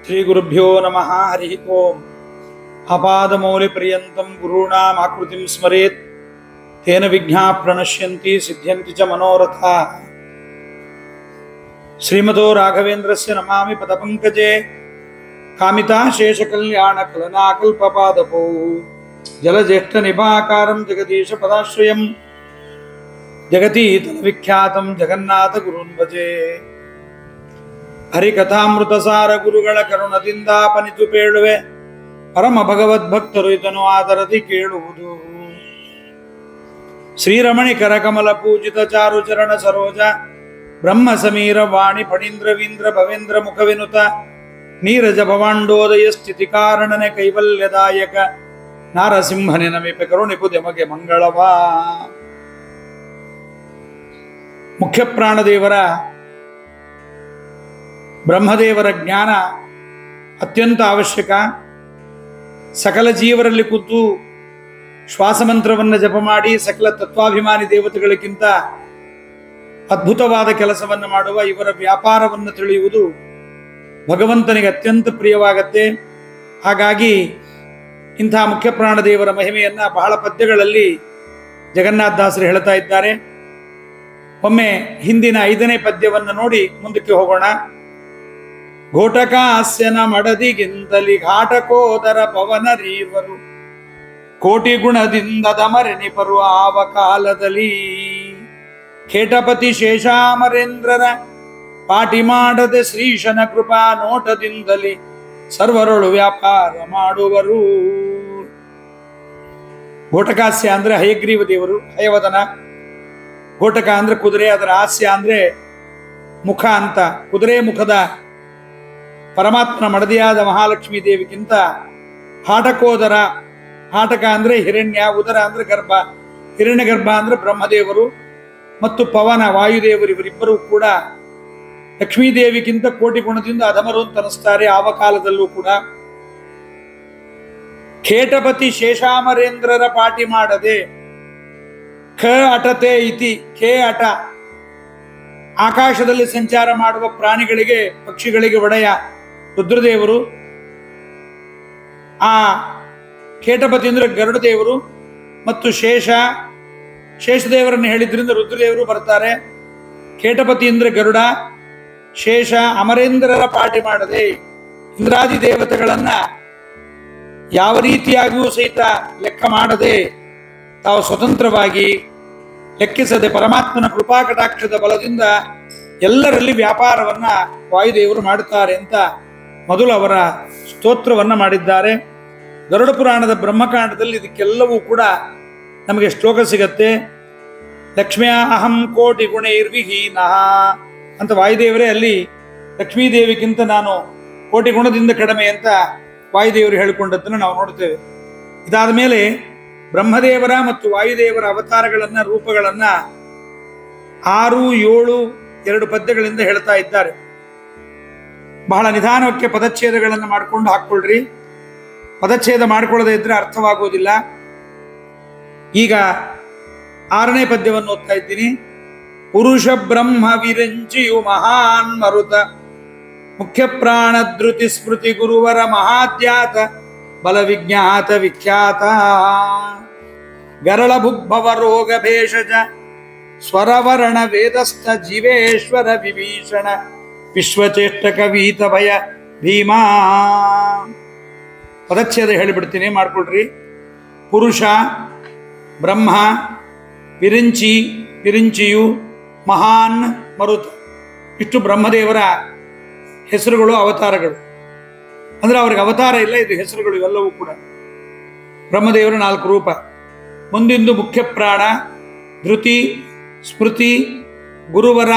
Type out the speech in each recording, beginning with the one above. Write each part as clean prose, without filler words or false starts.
ಶ್ರೀ ಗುರುಭ್ಯೋ ನಮಃ. ಹರಿ ಓಂ. ಆಪಾದಮೌಲಿಪರ್ಯಂತಂ ಗುರುಣಾಂ ಆಕೃತಿಂ ಸ್ಮರೇತ್ ತೇನ ವಿಘ್ನಾಃ ಪ್ರಣಶ್ಯಂತಿ ಸಿದ್ಧ್ಯಂತಿ ಚ ಮನೋರಥಾಃ. ಶ್ರೀಮತೋ ರಾಘವೇಂದ್ರಸ್ಯ ನಮಾಮಿ ಪದಪಂಕಜೇ ಕಾಮಿತಾಶೇಷಕಲ್ಯಾಣ ಕಲನಾಕಲ್ಪಪಾದಪೋ ಜಲಜ್ಯೇಷ್ಠ ನಿಭಾಕಾರಂ ಜಗದೀಶ ಪದಾಶ್ರಯಂ ಜಗತೀತಲ ವಿಖ್ಯಾತಂ ಜಗನ್ನಾಥ ಗುರುನ್ ಭಜೆ. ಹರಿಕಥಾಮೃತಸಾರ ಗುರುಗಳ ಕರುಣದಿಂದ ಪನಿತು ಪೇಳುವೆ, ಪರಮ ಭಗವದ್ಭಕ್ತರು ಇದನ್ನು ಆದರದಿ ಕೇಳುವುದು. ಶ್ರೀರಮಣಿ ಕರಕಮಲ ಪೂಜಿತ ಚಾರು ಚರಣ ಸರೋಜ ಬ್ರಹ್ಮ ಸಮೀರ ವಾಣಿ ಫಣೀಂದ್ರವೀಂದ್ರ ಭವೇಂದ್ರ ಮುಖವಿನುತ ನೀರಜ ಭವಾಂಡೋದಯ ಸ್ಥಿತಿ ಕಾರಣನೆ ಕೈವಲ್ಯದಾಯಕ ನಾರಸಿಂಹನೆ ನಮಿಪೆ ಕರುಣಿಪು ದೆಮಗೆ ಮಂಗಳವಾ. ಮುಖ್ಯ ಪ್ರಾಣದೇವರ ಬ್ರಹ್ಮದೇವರ ಜ್ಞಾನ ಅತ್ಯಂತ ಅವಶ್ಯಕ. ಸಕಲ ಜೀವರಲ್ಲಿ ಕೂತು ಶ್ವಾಸಮಂತ್ರವನ್ನು ಜಪ ಮಾಡಿ ಸಕಲ ತತ್ವಾಭಿಮಾನಿ ದೇವತೆಗಳಿಗಿಂತ ಅದ್ಭುತವಾದ ಕೆಲಸವನ್ನು ಮಾಡುವ ಇವರ ವ್ಯಾಪಾರವನ್ನು ತಿಳಿಯುವುದು ಭಗವಂತನಿಗೆ ಅತ್ಯಂತ ಪ್ರಿಯವಾಗತ್ತೆ. ಹಾಗಾಗಿ ಇಂಥ ಮುಖ್ಯ ಪ್ರಾಣದೇವರ ಮಹಿಮೆಯನ್ನ ಬಹಳ ಪದ್ಯಗಳಲ್ಲಿ ಜಗನ್ನಾಥದಾಸರು ಹೇಳ್ತಾ ಇದ್ದಾರೆ. ಒಮ್ಮೆ ಹಿಂದಿನ 5ನೇ ಪದ್ಯವನ್ನು ನೋಡಿ ಮುಂದಕ್ಕೆ ಹೋಗೋಣ. ಘೋಟಕಾಸ್ಯನ ಮಡದಿಗಿಂತಲಿ ಘಾಟಕೋದರ ಪವನ ರೀವರು ಕೋಟಿ ಗುಣದಿಂದ ದಮರೆನಿಪರು ಆವ ಕಾಲದಲ್ಲಿ ಖೇಟಪತಿ ಶೇಷಾಮರೇಂದ್ರರ ಪಾಟಿ ಮಾಡದೆ ಶ್ರೀಶನ ಕೃಪಾ ನೋಟದಿಂದಲಿ ಸರ್ವರೊಳು ವ್ಯಾಪಾರ ಮಾಡುವರು. ಘೋಟಕಾಸ್ಯ ಅಂದ್ರೆ ಹಯಗ್ರೀವ ದೇವರು, ಹಯವದನ. ಘೋಟಕ ಅಂದ್ರೆ ಕುದುರೆ, ಅದರ ಹಾಸ್ಯ ಅಂದ್ರೆ ಮುಖ ಅಂತ. ಕುದುರೆ ಮುಖದ ಪರಮಾತ್ಮನ ಮಡದಿಯಾದ ಮಹಾಲಕ್ಷ್ಮೀ ದೇವಿಗಿಂತ ಹಾಟಕೋದರ, ಹಾಟಕ ಅಂದ್ರೆ ಹಿರಣ್ಯ, ಉದರ ಅಂದ್ರೆ ಗರ್ಭ, ಹಿರಣ್ಯ ಗರ್ಭ ಅಂದ್ರೆ ಬ್ರಹ್ಮದೇವರು ಮತ್ತು ಪವನ ವಾಯುದೇವರು, ಇವರಿಬ್ಬರೂ ಕೂಡ ಲಕ್ಷ್ಮೀದೇವಿಗಿಂತ ಕೋಟಿ ಗುಣದಿಂದ ಅಧಮರು ಅಂತ ಅನಿಸ್ತಾರೆ ಆವ ಕಾಲದಲ್ಲೂ ಕೂಡ. ಖೇಟಪತಿ ಶೇಷಾಮರೇಂದ್ರರ ಪಾಟಿ ಮಾಡದೆ ಖ ಅಟತೆ ಇತಿ, ಖೇ ಅಟ ಆಕಾಶದಲ್ಲಿ ಸಂಚಾರ ಮಾಡುವ ಪ್ರಾಣಿಗಳಿಗೆ ಪಕ್ಷಿಗಳಿಗೆ ಒಡೆಯ ರುದ್ರದೇವರು. ಆ ಖೇಟಪತಿ ಅಂದ್ರೆ ಗರುಡ ದೇವರು ಮತ್ತು ಶೇಷದೇವರನ್ನು ಹೇಳಿದ್ರಿಂದ ರುದ್ರದೇವರು ಬರ್ತಾರೆ. ಖೇಟಪತಿ ಅಂದ್ರೆ ಗರುಡ, ಶೇಷ ಅಮರೇಂದ್ರರ ಪಾಟಿ ಮಾಡದೆ ಇಂದ್ರಾದಿ ದೇವತೆಗಳನ್ನ ಯಾವ ರೀತಿಯಾಗಿಯೂ ಸಹಿತ ಲೆಕ್ಕ ಮಾಡದೆ ತಾವು ಸ್ವತಂತ್ರವಾಗಿ ಲೆಕ್ಕಿಸದೆ ಪರಮಾತ್ಮನ ಕೃಪಾ ಕಟಾಕ್ಷದ ಬಲದಿಂದ ಎಲ್ಲರಲ್ಲಿ ವ್ಯಾಪಾರವನ್ನ ವಾಯುದೇವರು ಮಾಡುತ್ತಾರೆ ಅಂತ ಮೊದಲು ಅವರ ಸ್ತೋತ್ರವನ್ನ ಮಾಡಿದ್ದಾರೆ. ಗರುಡ ಪುರಾಣದ ಬ್ರಹ್ಮಕಾಂಡದಲ್ಲಿ ಇದಕ್ಕೆಲ್ಲವೂ ಕೂಡ ನಮಗೆ ಶ್ಲೋಕ ಸಿಗತ್ತೆ. ಲಕ್ಷ್ಮಿಯ ಅಹಂ ಕೋಟಿ ಗುಣೈರ್ವಿಹೀನ ಅಂತ ವಾಯುದೇವರೇ ಅಲ್ಲಿ ಲಕ್ಷ್ಮೀದೇವಿಗಿಂತ ನಾನು ಕೋಟಿ ಗುಣದಿಂದ ಕಡಿಮೆ ಅಂತ ವಾಯುದೇವರು ಹೇಳಿಕೊಂಡದ್ದನ್ನು ನಾವು ನೋಡ್ತೇವೆ. ಇದಾದ ಮೇಲೆ ಬ್ರಹ್ಮದೇವರ ಮತ್ತು ವಾಯುದೇವರ ಅವತಾರಗಳನ್ನ, ರೂಪಗಳನ್ನ 6, 7, 2 ಪದ್ಯಗಳಿಂದ ಹೇಳ್ತಾ ಇದ್ದಾರೆ. ಬಹಳ ನಿಧಾನಕ್ಕೆ ಪದಚ್ಛೇದಗಳನ್ನು ಮಾಡಿಕೊಂಡು ಹಾಕ್ಕೊಳ್ರಿ. ಪದಚ್ಛೇದ ಮಾಡಿಕೊಳ್ಳದೆ ಇದ್ರೆ ಅರ್ಥವಾಗುವುದಿಲ್ಲ. ಈಗ 6ನೇ ಪದ್ಯವನ್ನು ಓದ್ತಾ ಇದ್ದೀನಿ. ಪುರುಷ ಬ್ರಹ್ಮ ವಿರಂಚಿಯು ಮಹಾನ್ ಮರುತ ಮುಖ್ಯ ಪ್ರಾಣ ಧೃತಿ ಸ್ಮೃತಿ ಗುರುವರ ಮಹಾದ್ಯಾತ ಬಲ ವಿಜ್ಞಾತ ವಿಖ್ಯಾತ ಗರಳ ಭುಗ್ಭವ ರೋಗ ಭೇಷಜ ಸ್ವರವರ್ಣ ವೇದಸ್ಥ ಜೀವೇಶ್ವರ ವಿಭೀಷಣ ವಿಶ್ವಚೇಷ್ಟಕ ವೀತ ಭಯ ಭೀಮಾ. ಪದಚ್ಛೇದ ಹೇಳಿಬಿಡ್ತೀನಿ, ಮಾಡ್ಕೊಳ್ರಿ. ಪುರುಷ, ಬ್ರಹ್ಮ, ವಿರಿಂಚಿಯು, ಮಹಾನ್, ಮರುತ, ಇಷ್ಟು ಬ್ರಹ್ಮದೇವರ ಹೆಸರುಗಳು, ಅವತಾರಗಳು. ಅಂದ್ರೆ ಅವ್ರಿಗೆ ಅವತಾರ ಇಲ್ಲ, ಇದು ಹೆಸರುಗಳು ಇವೆಲ್ಲವೂ ಕೂಡ. ಬ್ರಹ್ಮದೇವರ 4 ರೂಪ. ಮುಂದಿಂದು ಮುಖ್ಯ ಪ್ರಾಣ, ಧೃತಿ, ಸ್ಮೃತಿ, ಗುರುವರ,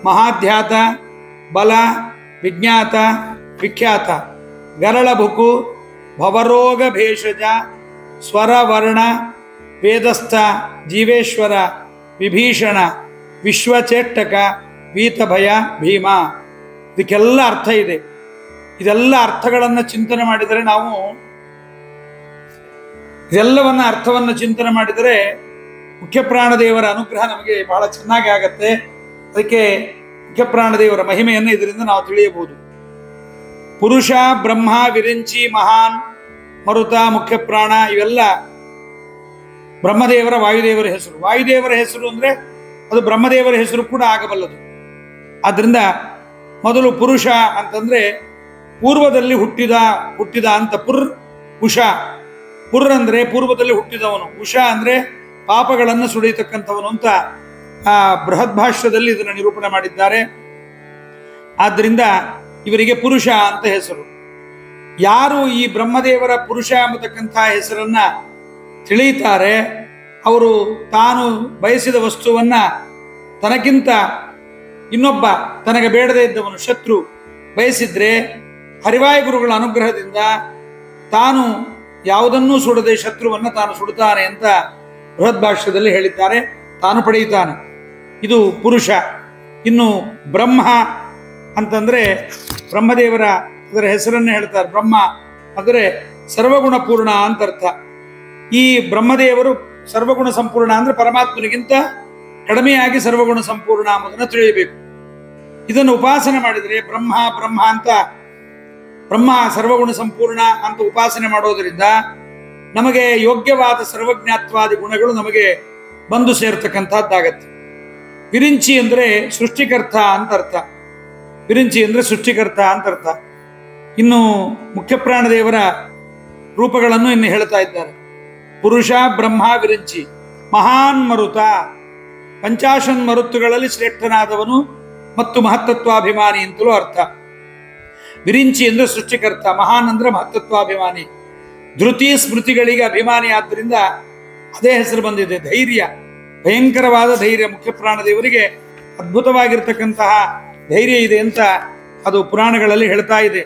ಮಹಾಧ್ಯಾತ, ಬಲ, ವಿಜ್ಞಾತ, ವಿಖ್ಯಾತ, ಗರಳಭುಕು, ಭವರೋಗ ಭೇಷಜ, ಸ್ವರವರ್ಣ, ವೇದಸ್ಥ, ಜೀವೇಶ್ವರ, ವಿಭೀಷಣ, ವಿಶ್ವಚೇಷ್ಟಕ, ವೀತಭಯ, ಭೀಮ. ಇದಕ್ಕೆಲ್ಲ ಅರ್ಥ ಇದೆ. ಇದೆಲ್ಲ ಅರ್ಥಗಳನ್ನು ಚಿಂತನೆ ಮಾಡಿದರೆ ನಾವು ಇದೆಲ್ಲವನ್ನ ಅರ್ಥವನ್ನು ಚಿಂತನೆ ಮಾಡಿದರೆ ಮುಖ್ಯ ಪ್ರಾಣದೇವರ ಅನುಗ್ರಹ ನಮಗೆ ಬಹಳ ಚೆನ್ನಾಗಿ ಆಗತ್ತೆ. ಅದಕ್ಕೆ ಮುಖ್ಯಪ್ರಾಣದೇವರ ಮಹಿಮೆಯನ್ನು ಇದರಿಂದ ನಾವು ತಿಳಿಯಬಹುದು. ಪುರುಷ, ಬ್ರಹ್ಮ, ವಿರಿಂಚಿ, ಮಹಾನ್, ಮರುತ, ಮುಖ್ಯಪ್ರಾಣ ಇವೆಲ್ಲ ಬ್ರಹ್ಮದೇವರ, ವಾಯುದೇವರ ಹೆಸರು. ವಾಯುದೇವರ ಹೆಸರು ಅಂದ್ರೆ ಅದು ಬ್ರಹ್ಮದೇವರ ಹೆಸರು ಕೂಡ ಆಗಬಲ್ಲದು. ಆದ್ರಿಂದ ಮೊದಲು ಪುರುಷ ಅಂತಂದ್ರೆ ಪೂರ್ವದಲ್ಲಿ ಹುಟ್ಟಿದ ಅಂತ. ಉಷ, ಪುರ್ ಅಂದ್ರೆ ಪೂರ್ವದಲ್ಲಿ ಹುಟ್ಟಿದವನು, ಉಷ ಅಂದ್ರೆ ಪಾಪಗಳನ್ನು ಸುಡಿಯತಕ್ಕಂಥವನು ಅಂತ ಆ ಬೃಹತ್ ಭಾಷ್ಯದಲ್ಲಿ ಇದನ್ನು ನಿರೂಪಣೆ ಮಾಡಿದ್ದಾರೆ. ಆದ್ದರಿಂದ ಇವರಿಗೆ ಪುರುಷ ಅಂತ ಹೆಸರು. ಯಾರು ಈ ಬ್ರಹ್ಮದೇವರ ಪುರುಷ ಎಂಬತಕ್ಕಂಥ ಹೆಸರನ್ನ ತಿಳಿಯುತ್ತಾರೆ, ಅವರು ತಾನು ಬಯಸಿದ ವಸ್ತುವನ್ನ ತನಗಿಂತ ಇನ್ನೊಬ್ಬ ತನಗೆ ಬೇಡದೇ ಇದ್ದವನು ಶತ್ರು ಬಯಸಿದ್ರೆ ಹರಿವಾಯ ಗುರುಗಳ ಅನುಗ್ರಹದಿಂದ ತಾನು ಯಾವುದನ್ನೂ ಸುಡದೆ ಶತ್ರುವನ್ನ ತಾನು ಸುಡುತ್ತಾನೆ ಅಂತ ಬೃಹತ್ ಭಾಷ್ಯದಲ್ಲಿ ಹೇಳಿದ್ದಾರೆ. ತಾನು ಪಡೆಯುತ್ತಾನೆ, ಇದು ಪುರುಷ. ಇನ್ನು ಬ್ರಹ್ಮ ಅಂತಂದ್ರೆ ಬ್ರಹ್ಮದೇವರ ಅದರ ಹೆಸರನ್ನೇ ಹೇಳ್ತಾರೆ. ಬ್ರಹ್ಮ ಅಂದರೆ ಸರ್ವಗುಣ ಪೂರ್ಣ ಅಂತ ಅರ್ಥ. ಈ ಬ್ರಹ್ಮದೇವರು ಸರ್ವಗುಣ ಸಂಪೂರ್ಣ ಅಂದ್ರೆ ಪರಮಾತ್ಮನಿಗಿಂತ ಕಡಿಮೆಯಾಗಿ ಸರ್ವಗುಣ ಸಂಪೂರ್ಣ ಅನ್ನೋದನ್ನ ತಿಳಿಯಬೇಕು. ಇದನ್ನು ಉಪಾಸನೆ ಮಾಡಿದರೆ ಬ್ರಹ್ಮ ಬ್ರಹ್ಮ ಅಂತ, ಬ್ರಹ್ಮ ಸರ್ವಗುಣ ಸಂಪೂರ್ಣ ಅಂತ ಉಪಾಸನೆ ಮಾಡೋದರಿಂದ ನಮಗೆ ಯೋಗ್ಯವಾದ ಸರ್ವಜ್ಞಾತ್ವಾದಿ ಗುಣಗಳು ನಮಗೆ ಬಂದು ಸೇರ್ತಕ್ಕಂಥದ್ದಾಗತ್ತೆ. ವಿರಿಂಚಿ ಅಂದ್ರೆ ಸೃಷ್ಟಿಕರ್ತ ಅಂತ ಅರ್ಥ. ವಿರಿಂಚಿ ಅಂದ್ರೆ ಸೃಷ್ಟಿಕರ್ತ ಅಂತ ಅರ್ಥ. ಇನ್ನು ಮುಖ್ಯಪ್ರಾಣದೇವರ ರೂಪಗಳನ್ನು ಇನ್ನು ಹೇಳ್ತಾ ಇದ್ದಾರೆ. ಪುರುಷ, ಬ್ರಹ್ಮ, ವಿರಿಂಚಿ. ಮಹಾನ್ ಮರುತ, ಪಂಚಾಶನ್ ಮರುತ್ತುಗಳಲ್ಲಿ ಶ್ರೇಷ್ಠನಾದವನು ಮತ್ತು ಮಹತ್ತತ್ವಾಭಿಮಾನಿ ಅಂತಲೂ ಅರ್ಥ. ವಿರಿಂಚಿ ಅಂದ್ರೆ ಸೃಷ್ಟಿಕರ್ತ, ಮಹಾನ್ ಅಂದ್ರೆ ಮಹತ್ತತ್ವಾಭಿಮಾನಿ. ಧೃತಿ ಸ್ಮೃತಿಗಳಿಗೆ ಅಭಿಮಾನಿ, ಆದ್ದರಿಂದ ಅದೇ ಹೆಸರು ಬಂದಿದೆ. ಧೈರ್ಯ, ಭಯಂಕರವಾದ ಧೈರ್ಯ. ಮುಖ್ಯಪ್ರಾಣದೇವರಿಗೆ ಅದ್ಭುತವಾಗಿರ್ತಕ್ಕಂತಹ ಧೈರ್ಯ ಇದೆ ಅಂತ ಅದು ಪುರಾಣಗಳಲ್ಲಿ ಹೇಳ್ತಾ ಇದೆ.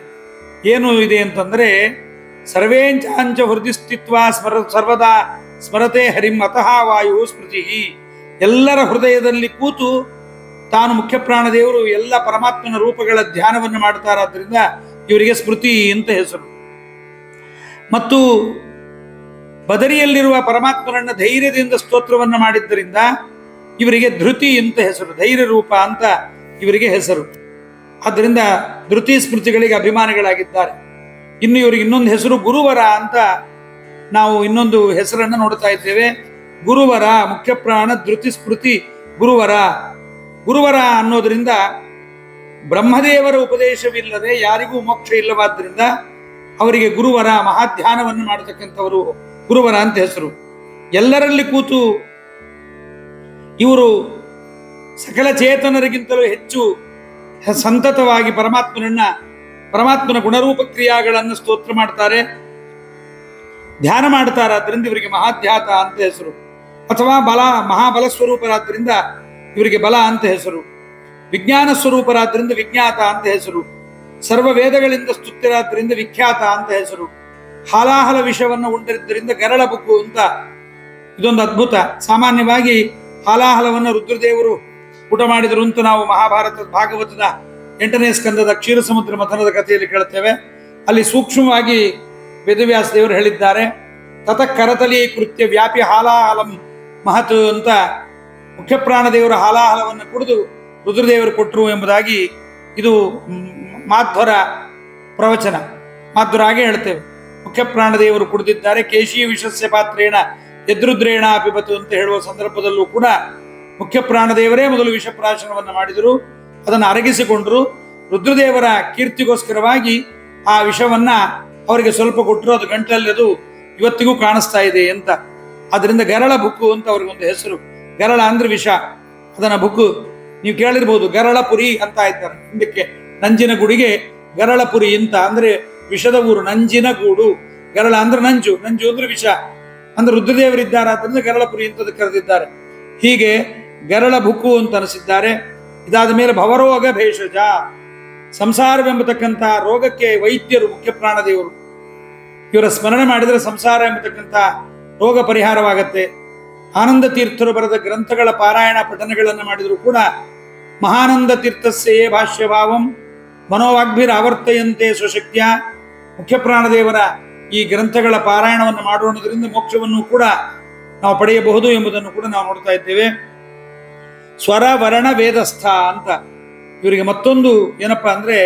ಏನು ಇದೆ ಅಂತಂದ್ರೆ, ಸರ್ವೇಂಚಾಂಚ ಹೃದಯ ಸ್ಥಿತ್ವ ಸರ್ವದಾ ಸ್ಮರತೆ ಹರಿಂ ಅತಃ ವಾಯು ಸ್ಮೃತಿ. ಎಲ್ಲರ ಹೃದಯದಲ್ಲಿ ಕೂತು ತಾನು ಮುಖ್ಯಪ್ರಾಣದೇವರು ಎಲ್ಲ ಪರಮಾತ್ಮನ ರೂಪಗಳ ಧ್ಯಾನವನ್ನು ಮಾಡ್ತಾರಾದ್ರಿಂದ ಇವರಿಗೆ ಸ್ಮೃತಿ ಅಂತ ಹೆಸರು. ಮತ್ತು ಬದರಿಯಲ್ಲಿರುವ ಪರಮಾತ್ಮನನ್ನ ಧೈರ್ಯದಿಂದ ಸ್ತೋತ್ರವನ್ನು ಮಾಡಿದ್ದರಿಂದ ಇವರಿಗೆ ಧೃತಿ ಅಂತ ಹೆಸರು. ಧೈರ್ಯ ರೂಪ ಅಂತ ಇವರಿಗೆ ಹೆಸರು. ಆದ್ದರಿಂದ ಧೃತಿ ಸ್ಮೃತಿಗಳಿಗೆ ಅಭಿಮಾನಿಗಳಾಗಿದ್ದಾರೆ. ಇನ್ನು ಇವರಿಗೆ ಇನ್ನೊಂದು ಹೆಸರು ಗುರುವರ ಅಂತ ನಾವು ಇನ್ನೊಂದು ಹೆಸರನ್ನು ನೋಡ್ತಾ ಇದ್ದೇವೆ. ಗುರುವರ, ಮುಖ್ಯಪ್ರಾಣ, ಧೃತಿ ಸ್ಮೃತಿ, ಗುರುವರ. ಗುರುವರ ಅನ್ನೋದರಿಂದ ಬ್ರಹ್ಮದೇವರ ಉಪದೇಶವಿಲ್ಲದೆ ಯಾರಿಗೂ ಮೋಕ್ಷ ಇಲ್ಲವಾದ್ದರಿಂದ ಅವರಿಗೆ ಗುರುವರ, ಮಹಾಧ್ಯಾನವನ್ನು ಮಾಡತಕ್ಕಂಥವರು ಗುರುವರ ಅಂತ ಹೆಸರು. ಎಲ್ಲರಲ್ಲಿ ಕೂತು ಇವರು ಸಕಲ ಚೇತನರಿಗಿಂತಲೂ ಹೆಚ್ಚು ಸಂತತವಾಗಿ ಪರಮಾತ್ಮನ ಗುಣರೂಪ ಕ್ರಿಯಾಗಳನ್ನು ಸ್ತೋತ್ರ ಮಾಡ್ತಾರೆ, ಧ್ಯಾನ ಮಾಡ್ತಾರೆ. ಆದ್ದರಿಂದ ಇವರಿಗೆ ಮಹಾಧ್ಯಾತ ಅಂತ ಹೆಸರು. ಅಥವಾ ಮಹಾಬಲ ಸ್ವರೂಪರಾದ್ರಿಂದ ಇವರಿಗೆ ಬಲ ಅಂತ ಹೆಸರು. ವಿಜ್ಞಾನ ಸ್ವರೂಪರಾದ್ರಿಂದ ವಿಜ್ಞಾತ ಅಂತ ಹೆಸರು. ಸರ್ವ ವೇದಗಳಿಂದ ಸ್ತುತ್ಯರಾದ್ರಿಂದ ವಿಖ್ಯಾತ ಅಂತ ಹೆಸರು. ಹಾಲಾಹಲ ವಿಷವನ್ನು ಉಂಟರಿದ್ದರಿಂದ ಗರಳ ಬುಕ್ಕು ಅಂತ ಇದೊಂದು ಅದ್ಭುತ. ಸಾಮಾನ್ಯವಾಗಿ ಹಾಲಾಹಲವನ್ನು ರುದ್ರದೇವರು ಊಟ ಮಾಡಿದರು ಅಂತ ನಾವು ಮಹಾಭಾರತದ ಭಾಗವತದ 8ನೇ ಸ್ಕಂದದ ಕ್ಷೀರ ಸಮುದ್ರ ಮಥನದ ಕಥೆಯಲ್ಲಿ ಕೇಳುತ್ತೇವೆ. ಅಲ್ಲಿ ಸೂಕ್ಷ್ಮವಾಗಿ ವೇದವ್ಯಾಸ ದೇವರು ಹೇಳಿದ್ದಾರೆ. ತತಃ ಕರತಲಿ ಕೃತ್ಯ ವ್ಯಾಪಿ ಹಾಲಾಹಲಂ ಮಹತ್ ಅಂತ ಮುಖ್ಯಪ್ರಾಣದೇವರ ಹಾಲಾಹಲವನ್ನು ಕುಡಿದು ರುದ್ರದೇವರು ಕೊಟ್ಟರು ಎಂಬುದಾಗಿ ಇದು ಮಾಧ್ವರ ಪ್ರವಚನ. ಮಾಧ್ವರ ಹಾಗೆ ಹೇಳ್ತೇವೆ. ಮುಖ್ಯಪ್ರಾಣದೇವರು ಕುಡಿದಿದ್ದಾರೆ. ಕೇಶೀಯ ವಿಷಸ್ಯ ಪಾತ್ರೇಣ ಯದ್ರುದ್ರೇಣ ಅಪಿಬತು ಅಂತ ಹೇಳುವ ಸಂದರ್ಭದಲ್ಲೂ ಕೂಡ ಮುಖ್ಯಪ್ರಾಣದೇವರೇ ಮೊದಲು ವಿಷಪ್ರಾಶನವನ್ನು ಮಾಡಿದರು, ಅದನ್ನು ಅರಗಿಸಿಕೊಂಡರು. ರುದ್ರದೇವರ ಕೀರ್ತಿಗೋಸ್ಕರವಾಗಿ ಆ ವಿಷವನ್ನ ಅವರಿಗೆ ಸ್ವಲ್ಪ ಕೊಟ್ಟರು. ಅದು ಗಂಟಲಲ್ಲಿ ಅದು ಇವತ್ತಿಗೂ ಕಾಣಿಸ್ತಾ ಇದೆ ಅಂತ. ಅದರಿಂದ ಗರಳ ಬುಕ್ಕು ಅಂತ ಅವ್ರಿಗೊಂದು ಹೆಸರು. ಗರಳ ಅಂದ್ರೆ ವಿಷ, ಅದನ್ನ ಬುಕ್ಕು ನೀವು ಕೇಳಿರ್ಬೋದು. ಗರಳಪುರಿ ಅಂತ ಇದ್ದಾರೆ ಹಿಂದಕ್ಕೆ. ನಂಜಿನ ಗುಡಿಗೆ ಗರಳಪುರಿ ಅಂತ ಅಂದ್ರೆ ವಿಷದ ಊರು, ನಂಜಿನ ಗೂಡು. ಗರಳ ಅಂದ್ರೆ ನಂಜು, ನಂಜು ಅಂದ್ರೆ ವಿಷ. ಅಂದ್ರೆ ರುದ್ರದೇವರಿದ್ದಾರೆ, ಅದರಿಂದ ಗರಳಪುರಿ ಅಂತ ಕರೆದಿದ್ದಾರೆ. ಹೀಗೆ ಗರಳ ಬುಕ್ಕು ಅಂತ ಅನಿಸಿದ್ದಾರೆ. ಇದಾದ ಮೇಲೆ ಭವರೋಗ ಭೇಷಜ, ಸಂಸಾರವೆಂಬತಕ್ಕಂಥ ರೋಗಕ್ಕೆ ವೈದ್ಯರು ಮುಖ್ಯಪ್ರಾಣದೇವರು. ಇವರ ಸ್ಮರಣೆ ಮಾಡಿದರೆ ಸಂಸಾರ ಎಂಬತಕ್ಕಂಥ ರೋಗ ಪರಿಹಾರವಾಗತ್ತೆ. ಆನಂದ ತೀರ್ಥರು ಬರೆದ ಗ್ರಂಥಗಳ ಪಾರಾಯಣ ಪಠನಗಳನ್ನು ಮಾಡಿದರೂ ಕೂಡ ಮಹಾನಂದ ತೀರ್ಥಸ್ಯೇ ಭಾಷ್ಯಭಾವಂ ಮನೋವಾಗ್ಭಿರ್ ಆವರ್ತಯಂತೆ ಸ್ವಶಕ್ತಿಯ. ಮುಖ್ಯಪ್ರಾಣದೇವರ ಈ ಗ್ರಂಥಗಳ ಪಾರಾಯಣವನ್ನು ಮಾಡೋದ್ರಿಂದ ಮೋಕ್ಷವನ್ನು ಕೂಡ ನಾವು ಪಡೆಯಬಹುದು ಎಂಬುದನ್ನು ಕೂಡ ನಾವು ನೋಡ್ತಾ ಇದ್ದೇವೆ. ಸ್ವರ ವರ್ಣ ವೇದಸ್ಥ ಅಂತ ಇವರಿಗೆ ಮತ್ತೊಂದು ಏನಪ್ಪಾ ಅಂದ್ರೆ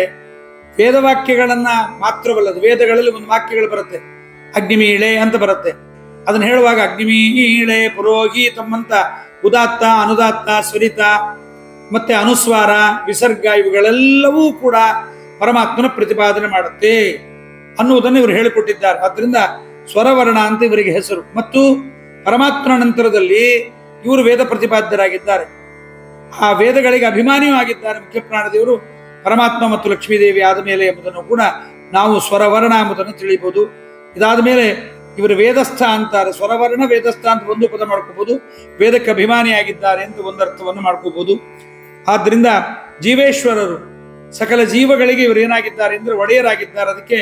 ವೇದವಾಕ್ಯಗಳನ್ನ ಮಾತ್ರವಲ್ಲದು, ವೇದಗಳಲ್ಲಿ ಒಂದು ವಾಕ್ಯಗಳು ಬರುತ್ತೆ, ಅಗ್ನಿಮೀಳೆ ಅಂತ ಬರುತ್ತೆ. ಅದನ್ನ ಹೇಳುವಾಗ ಅಗ್ನಿಮೀಳೆ ಪುರೋಹಿತಂ ಅಂತ ಉದಾತ್ತ ಅನುದಾತ್ತ ಸ್ವರಿತ ಮತ್ತೆ ಅನುಸ್ವಾರ ವಿಸರ್ಗ ಇವುಗಳೆಲ್ಲವೂ ಕೂಡ ಪರಮಾತ್ಮನ ಪ್ರತಿಪಾದನೆ ಮಾಡುತ್ತೆ ಅನ್ನುವುದನ್ನು ಇವರು ಹೇಳಿಕೊಟ್ಟಿದ್ದಾರೆ. ಆದ್ದರಿಂದ ಸ್ವರವರ್ಣ ಅಂತ ಇವರಿಗೆ ಹೆಸರು. ಮತ್ತು ಪರಮಾತ್ಮನ ನಂತರದಲ್ಲಿ ಇವರು ವೇದ ಪ್ರತಿಪಾದ್ಯರಾಗಿದ್ದಾರೆ. ಆ ವೇದಗಳಿಗೆ ಅಭಿಮಾನಿಯೂ ಆಗಿದ್ದಾರೆ ಮುಖ್ಯ ಪ್ರಾಣದೇವರು ಪರಮಾತ್ಮ ಮತ್ತು ಲಕ್ಷ್ಮೀದೇವಿ ಆದ ಮೇಲೆ ಎಂಬುದನ್ನು ಕೂಡ ನಾವು ಸ್ವರವರ್ಣ ಎಂಬುದನ್ನು ತಿಳಿಯಬಹುದು. ಇದಾದ ಮೇಲೆ ಇವರು ವೇದಸ್ಥ ಅಂತಾರೆ. ಸ್ವರವರ್ಣ ವೇದಸ್ಥ ಅಂತ ಒಂದು ಪದ ಮಾಡ್ಕೋಬಹುದು, ವೇದಕ್ಕೆ ಅಭಿಮಾನಿಯಾಗಿದ್ದಾರೆ ಅಂತ ಒಂದು ಅರ್ಥವನ್ನು ಮಾಡ್ಕೋಬಹುದು. ಆದ್ದರಿಂದ ಜೀವೇಶ್ವರರು ಸಕಲ ಜೀವಗಳಿಗೆ ಇವರು ಏನಾಗಿದ್ದಾರೆ ಅಂದ್ರೆ ಒಡೆಯರಾಗಿದ್ದಾರೆ. ಅದಕ್ಕೆ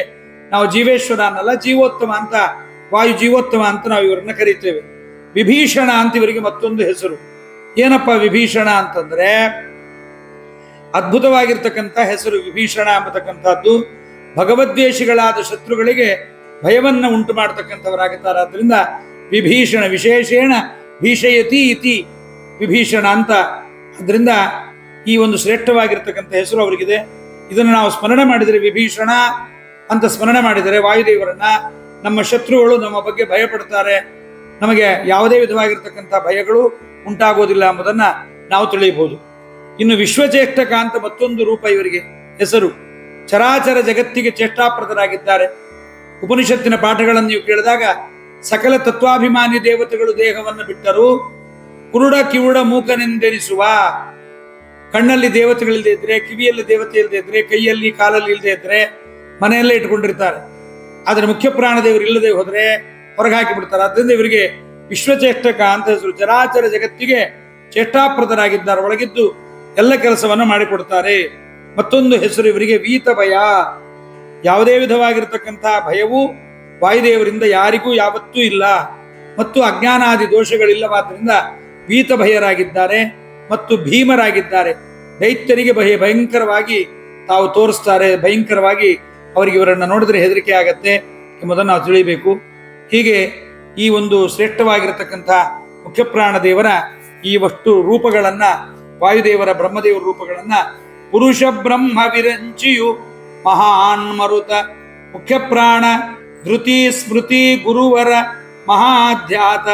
ನಾವು ಜೀವೇಶ್ವರ ಅನ್ನಲ್ಲ, ಜೀವೋತ್ತಮ ಅಂತ, ವಾಯು ಜೀವೋತ್ತಮ ಅಂತ ನಾವು ಇವರನ್ನ ಕರೀತೇವೆ. ವಿಭೀಷಣ ಅಂತ ಇವರಿಗೆ ಮತ್ತೊಂದು ಹೆಸರು. ಏನಪ್ಪ ವಿಭೀಷಣ ಅಂತಂದ್ರೆ ಅದ್ಭುತವಾಗಿರ್ತಕ್ಕಂಥ ಹೆಸರು. ವಿಭೀಷಣ ಎಂಬತಕ್ಕಂಥದ್ದು ಭಗವದ್ವೇಷಿಗಳಾದ ಶತ್ರುಗಳಿಗೆ ಭಯವನ್ನ ಉಂಟು ಮಾಡತಕ್ಕಂಥವರಾಗುತ್ತಾರೆ. ಆದ್ರಿಂದ ವಿಭೀಷಣ ವಿಶೇಷೇಣ ಭೀಷಯತಿ ಇತಿ ವಿಭೀಷಣ ಅಂತ. ಅದರಿಂದ ಈ ಒಂದು ಶ್ರೇಷ್ಠವಾಗಿರ್ತಕ್ಕಂಥ ಹೆಸರು ಅವರಿಗಿದೆ. ಇದನ್ನು ನಾವು ಸ್ಮರಣೆ ಮಾಡಿದರೆ, ವಿಭೀಷಣ ಅಂತ ಸ್ಮರಣೆ ಮಾಡಿದರೆ ವಾಯುದೇವರನ್ನ, ನಮ್ಮ ಶತ್ರುಗಳು ನಮ್ಮ ಬಗ್ಗೆ ಭಯ ಪಡ್ತಾರೆ, ನಮಗೆ ಯಾವುದೇ ವಿಧವಾಗಿರ್ತಕ್ಕಂಥ ಭಯಗಳು ಉಂಟಾಗೋದಿಲ್ಲ ಎಂಬುದನ್ನ ನಾವು ತಿಳಿಯಬಹುದು. ಇನ್ನು ವಿಶ್ವಚೇಷ್ಟಕ ಅಂತ ಮತ್ತೊಂದು ರೂಪ ಇವರಿಗೆ ಹೆಸರು. ಚರಾಚರ ಜಗತ್ತಿಗೆ ಚೇಷ್ಟಾಪ್ರದರಾಗಿದ್ದಾರೆ. ಉಪನಿಷತ್ತಿನ ಪಾಠಗಳನ್ನು ನೀವು ಕೇಳಿದಾಗ ಸಕಲ ತತ್ವಾಭಿಮಾನಿ ದೇವತೆಗಳು ದೇಹವನ್ನು ಬಿಟ್ಟರು, ಕುರುಡ ಕಿವುಡ ಮೂಕನೆಂದೆನಿಸುವ, ಕಣ್ಣಲ್ಲಿ ದೇವತೆಗಳಿಲ್ಲದೆ ಇದ್ರೆ, ಕಿವಿಯಲ್ಲಿ ದೇವತೆ ಇಲ್ಲದೆ ಇದ್ರೆ, ಕೈಯಲ್ಲಿ ಕಾಲಲ್ಲಿ ಇಲ್ಲದೆ ಇದ್ರೆ ಮನೆಯಲ್ಲೇ ಇಟ್ಕೊಂಡಿರ್ತಾರೆ. ಆದರೆ ಮುಖ್ಯ ಪ್ರಾಣದೇವರು ಇಲ್ಲದೆ ಹೋದ್ರೆ ಹೊರಗೆ ಹಾಕಿ ಬಿಡ್ತಾರೆ. ಅದರಿಂದ ಇವರಿಗೆ ವಿಶ್ವಚೇಷ್ಟಕ ಅಂತ ಹೆಸರು. ಚರಾಚರ ಜಗತ್ತಿಗೆ ಚೇಷ್ಟಾಪ್ರದರಾಗಿದ್ದಾರೆ, ಒಳಗಿದ್ದು ಎಲ್ಲ ಕೆಲಸವನ್ನು ಮಾಡಿಕೊಡ್ತಾರೆ. ಮತ್ತೊಂದು ಹೆಸರು ಇವರಿಗೆ ವೀತ ಭಯ. ಯಾವುದೇ ವಿಧವಾಗಿರತಕ್ಕಂತಹ ಭಯವು ವಾಯುದೇವರಿಂದ ಯಾರಿಗೂ ಯಾವತ್ತೂ ಇಲ್ಲ, ಮತ್ತು ಅಜ್ಞಾನಾದಿ ದೋಷಗಳಿಲ್ಲವಾದ್ರಿಂದ ವೀತ ಭಯರಾಗಿದ್ದಾರೆ ಮತ್ತು ಭೀಮರಾಗಿದ್ದಾರೆ. ದೈತ್ಯರಿಗೆ ಭಯಂಕರವಾಗಿ ತಾವು ತೋರಿಸ್ತಾರೆ, ಭಯಂಕರವಾಗಿ ಅವರಿಗೆ ಇವರನ್ನು ನೋಡಿದ್ರೆ ಹೆದರಿಕೆ ಆಗತ್ತೆ ಎಂಬುದನ್ನು ನಾವು ತಿಳಿಯಬೇಕು. ಹೀಗೆ ಈ ಒಂದು ಶ್ರೇಷ್ಠವಾಗಿರತಕ್ಕಂಥ ಮುಖ್ಯ ಪ್ರಾಣದೇವರ ಈ ವಸ್ತು ರೂಪಗಳನ್ನ, ವಾಯುದೇವರ ಬ್ರಹ್ಮದೇವರ ರೂಪಗಳನ್ನ ಪುರುಷ ಬ್ರಹ್ಮ ವಿರಂಚಿಯು ಮಹಾನ್ ಮರುತ ಮುಖ್ಯ ಪ್ರಾಣ ಧೃತಿ ಸ್ಮೃತಿ ಗುರುವರ ಮಹಾಧ್ಯಾತ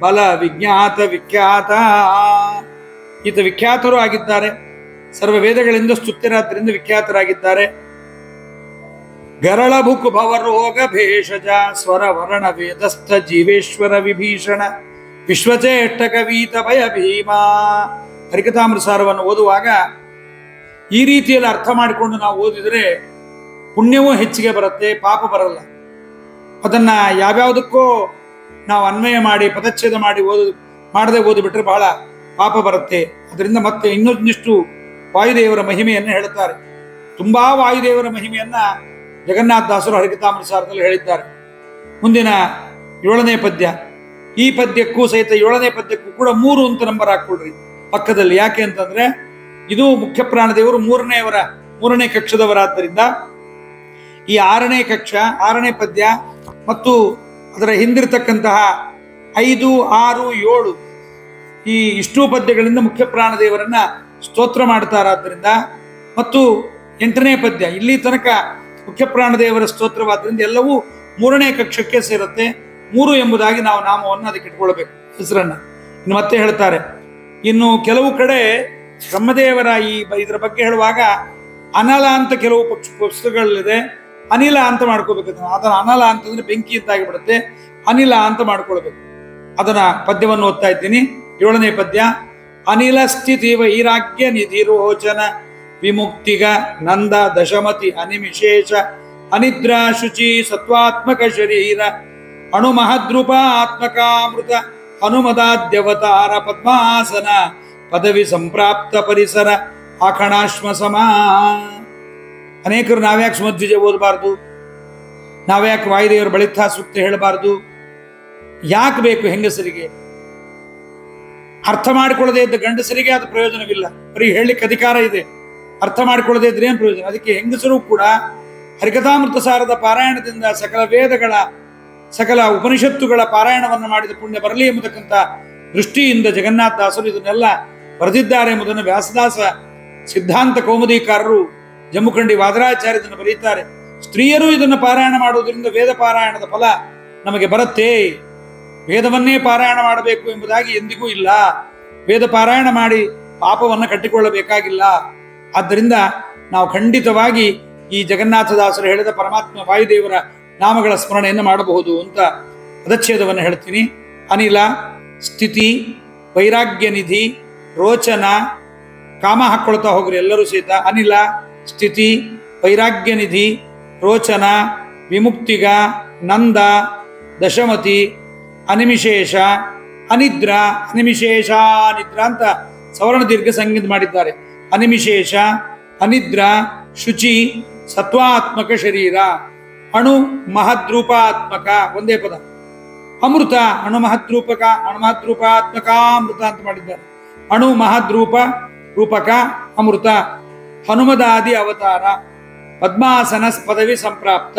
ಬಲ ವಿಜ್ಞಾತ ವಿಖ್ಯಾತ. ಈತ ವಿಖ್ಯಾತರು ಆಗಿದ್ದಾರೆ, ಸರ್ವ ವೇದಗಳಿಂದ ಸ್ತುತ್ಯರಾದ್ರಿಂದ ವಿಖ್ಯಾತರಾಗಿದ್ದಾರೆ. ಗರಳಭುಕು ಭವರೋಗ ಭೇಷಜ ಸ್ವರ ವರ್ಣ ವೇದಸ್ಥ ಜೀವೇಶ್ವರ ವಿಭೀಷಣ ವಿಶ್ವಚೇಷ್ಟಕ ವೀತ ಭಯ ಭೀಮ. ಹರಿಕಥಾಮೃತಸಾರವನ್ನು ಓದುವಾಗ ಈ ರೀತಿಯಲ್ಲಿ ಅರ್ಥ ಮಾಡಿಕೊಂಡು ನಾವು ಓದಿದರೆ ಪುಣ್ಯವೂ ಹೆಚ್ಚಿಗೆ ಬರುತ್ತೆ, ಪಾಪ ಬರಲ್ಲ. ಅದನ್ನ ಯಾವ್ಯಾವುದಕ್ಕೋ ನಾವು ಅನ್ವಯ ಮಾಡಿ ಪದಚ್ಛೇದ ಮಾಡಿ ಮಾಡದೆ ಓದಿಬಿಟ್ರೆ ಬಹಳ ಪಾಪ ಬರುತ್ತೆ. ಅದರಿಂದ ಮತ್ತೆ ಇನ್ನೊಂದಿಷ್ಟು ವಾಯುದೇವರ ಮಹಿಮೆಯನ್ನು ಹೇಳುತ್ತಾರೆ. ತುಂಬಾ ವಾಯುದೇವರ ಮಹಿಮೆಯನ್ನ ಜಗನ್ನಾಥದಾಸರು ಹರಿಕಥಾಮೃತಸಾರದಲ್ಲಿ ಹೇಳಿದ್ದಾರೆ. ಮುಂದಿನ 7ನೇ ಪದ್ಯ, ಈ ಪದ್ಯಕ್ಕೂ ಸಹಿತ 7ನೇ ಪದ್ಯಕ್ಕೂ ಕೂಡ 3 ಅಂತ ನಂಬರ್ ಹಾಕೊಳ್ರಿ ಪಕ್ಕದಲ್ಲಿ. ಯಾಕೆ ಅಂತಂದ್ರೆ ಇದು ಮುಖ್ಯ ಪ್ರಾಣದೇವರು 3ನೇ ಕಕ್ಷದವರಾದ್ದರಿಂದ ಈ 6ನೇ ಕಕ್ಷ 6ನೇ ಪದ್ಯ ಮತ್ತು ಅದರ ಹಿಂದಿರತಕ್ಕಂತಹ 5, 6, 7 ಈ ಇಷ್ಟೂ ಪದ್ಯಗಳಿಂದ ಮುಖ್ಯ ಪ್ರಾಣದೇವರನ್ನ ಸ್ತೋತ್ರ ಮಾಡ್ತಾರಾದ್ದರಿಂದ, ಮತ್ತು 8ನೇ ಪದ್ಯ ಇಲ್ಲಿ ತನಕ ಮುಖ್ಯ ಪ್ರಾಣದೇವರ ಸ್ತೋತ್ರವಾದ್ರಿಂದ ಎಲ್ಲವೂ 3ನೇ ಕಕ್ಷಕ್ಕೆ ಸೇರುತ್ತೆ. 3 ಎಂಬುದಾಗಿ ನಾವು ನಾಮವನ್ನು ಅದಕ್ಕೆ ಇಟ್ಕೊಳ್ಬೇಕು, ಹೆಸರನ್ನ. ಇನ್ನು ಮತ್ತೆ ಹೇಳ್ತಾರೆ, ಇನ್ನು ಕೆಲವು ಕಡೆ ಬ್ರಹ್ಮದೇವರ ಇದರ ಬಗ್ಗೆ ಹೇಳುವಾಗ ಅನಲ ಅಂತ ಕೆಲವು ಪುಸ್ತಕಗಳಿದೆ, ಅನಿಲ ಅಂತ ಮಾಡ್ಕೋಬೇಕು. ಅದನ್ನ ಅನಲ ಅಂತಂದ್ರೆ ಬೆಂಕಿ ಅಂತ ಆಗಿಬಿಡುತ್ತೆ, ಅನಿಲ ಅಂತ ಮಾಡ್ಕೊಳ್ಬೇಕು. ಅದನ್ನ ಪದ್ಯವನ್ನು ಓದ್ತಾ ಇದ್ದೀನಿ. 7ನೇ ಪದ್ಯ. ಅನಿಲ ಸ್ಥಿತಿ ವೈರಾಗ್ಯ ನಿಧಿರೋಚನ ವಿಮುಕ್ತಿಗ ನಂದ ದಶಮತಿ ಅನಿಮಿಶೇಷ ಅನಿದ್ರಾ ಶುಚಿ ಸತ್ವಾತ್ಮಕ ಶರೀರ ಅಣು ಮಹದ್ರೂಪ ಆತ್ಮಕಾಮೃತ ಹನುಮದಾದ್ಯವತಾರ ಪದ್ಮಾಸನ ಪದವಿ ಸಂಪ್ರಾಪ್ತ ಪರಿಸರ ಆಖಣಾಶ್ಮ ಸಮ. ಅನೇಕರು ನಾವ್ಯಾಕೆ ಸುಮಧ್ವಿಜ ಓದಬಾರ್ದು, ನಾವ್ಯಾಕೆ ವಾಯುದೇವರ ಬಳಿತ ಸೂಕ್ತ ಹೇಳಬಾರ್ದು, ಯಾಕೆ ಬೇಕು ಹೆಂಗಸರಿಗೆ? ಅರ್ಥ ಮಾಡಿಕೊಳ್ಳದೆ ಇದ್ದ ಗಂಡಸರಿಗೆ ಅದು ಪ್ರಯೋಜನವಿಲ್ಲ, ಬರೀ ಹೇಳಲಿಕ್ಕೆ ಅಧಿಕಾರ ಇದೆ, ಅರ್ಥ ಮಾಡಿಕೊಳ್ಳದೆ ಇದ್ರೆ ಏನು ಪ್ರಯೋಜನ? ಅದಕ್ಕೆ ಹೆಂಗಸರು ಕೂಡ ಹರಿಕಥಾಮೃತ ಸಾರದ ಪಾರಾಯಣದಿಂದ ಸಕಲ ವೇದಗಳ ಸಕಲ ಉಪನಿಷತ್ತುಗಳ ಪಾರಾಯಣವನ್ನು ಮಾಡಿದ ಪುಣ್ಯ ಬರಲಿ ಎಂಬತಕ್ಕಂಥ ದೃಷ್ಟಿಯಿಂದ ಜಗನ್ನಾಥದಾಸರು ಇದನ್ನೆಲ್ಲ ಬರೆದಿದ್ದಾರೆ ಎಂಬುದನ್ನು ವ್ಯಾಸದಾಸ ಸಿದ್ಧಾಂತ ಕೌಮುದೀಕಾರರು ಜಮ್ಮುಖಂಡಿ ವಾದರಾಚಾರ್ಯ ಇದನ್ನು ಬರೆಯುತ್ತಾರೆ. ಸ್ತ್ರೀಯರು ಇದನ್ನು ಪಾರಾಯಣ ಮಾಡುವುದರಿಂದ ವೇದ ಪಾರಾಯಣದ ಫಲ ನಮಗೆ ಬರುತ್ತೆ. ವೇದವನ್ನೇ ಪಾರಾಯಣ ಮಾಡಬೇಕು ಎಂಬುದಾಗಿ ಎಂದಿಗೂ ಇಲ್ಲ. ವೇದ ಪಾರಾಯಣ ಮಾಡಿ ಪಾಪವನ್ನು ಕಟ್ಟಿಕೊಳ್ಳಬೇಕಾಗಿಲ್ಲ. ಆದ್ದರಿಂದ ನಾವು ಖಂಡಿತವಾಗಿ ಈ ಜಗನ್ನಾಥದಾಸರು ಹೇಳಿದ ಪರಮಾತ್ಮ ವಾಯುದೇವರ ನಾಮಗಳ ಸ್ಮರಣೆಯನ್ನು ಮಾಡಬಹುದು ಅಂತ ಪದಚ್ಛೇದವನ್ನು ಹೇಳ್ತೀನಿ. ಅನಿಲ, ಸ್ಥಿತಿ, ವೈರಾಗ್ಯ ನಿಧಿ, ರೋಚನ, ಕಾಮ ಹಾಕ್ಕೊಳ್ತಾ ಹೋಗ್ರಿ ಎಲ್ಲರೂ ಸಹಿತ. ಅನಿಲ, ಸ್ಥಿತಿ, ವೈರಾಗ್ಯ ನಿಧಿ, ರೋಚನ, ವಿಮುಕ್ತಿಗ, ನಂದ, ದಶಮತಿ, ಅನಿಮಿಶೇಷ, ಅನಿದ್ರ. ಅನಿಮಿಶೇಷ ನಿದ್ರ ಅಂತ ಸವರ್ಣ ದೀರ್ಘ ಸಂಗೀತ ಮಾಡಿದ್ದಾರೆ. ಅನಿಮಿಶೇಷ, ಅನಿದ್ರ, ಶುಚಿ, ಸತ್ವಾತ್ಮಕ ಶರೀರ, ಅಣು ಮಹದ್ರೂಪಾತ್ಮಕ, ಒಂದೇ ಪದ. ಅಮೃತ, ಅಣು ಮಹದ್ರೂಪಕ, ಅಣು ಮಹದ್ರೂಪಾತ್ಮಕ ಅಮೃತ ಅಂತ ಮಾಡಿದ್ದಾರೆ. ಅಣು ಮಹದ್ರೂಪ ರೂಪಕ ಅಮೃತ, ಹನುಮದಾದಿ ಅವತಾರ, ಪದ್ಮಾಸನ ಪದವಿ ಸಂಪ್ರಾಪ್ತ,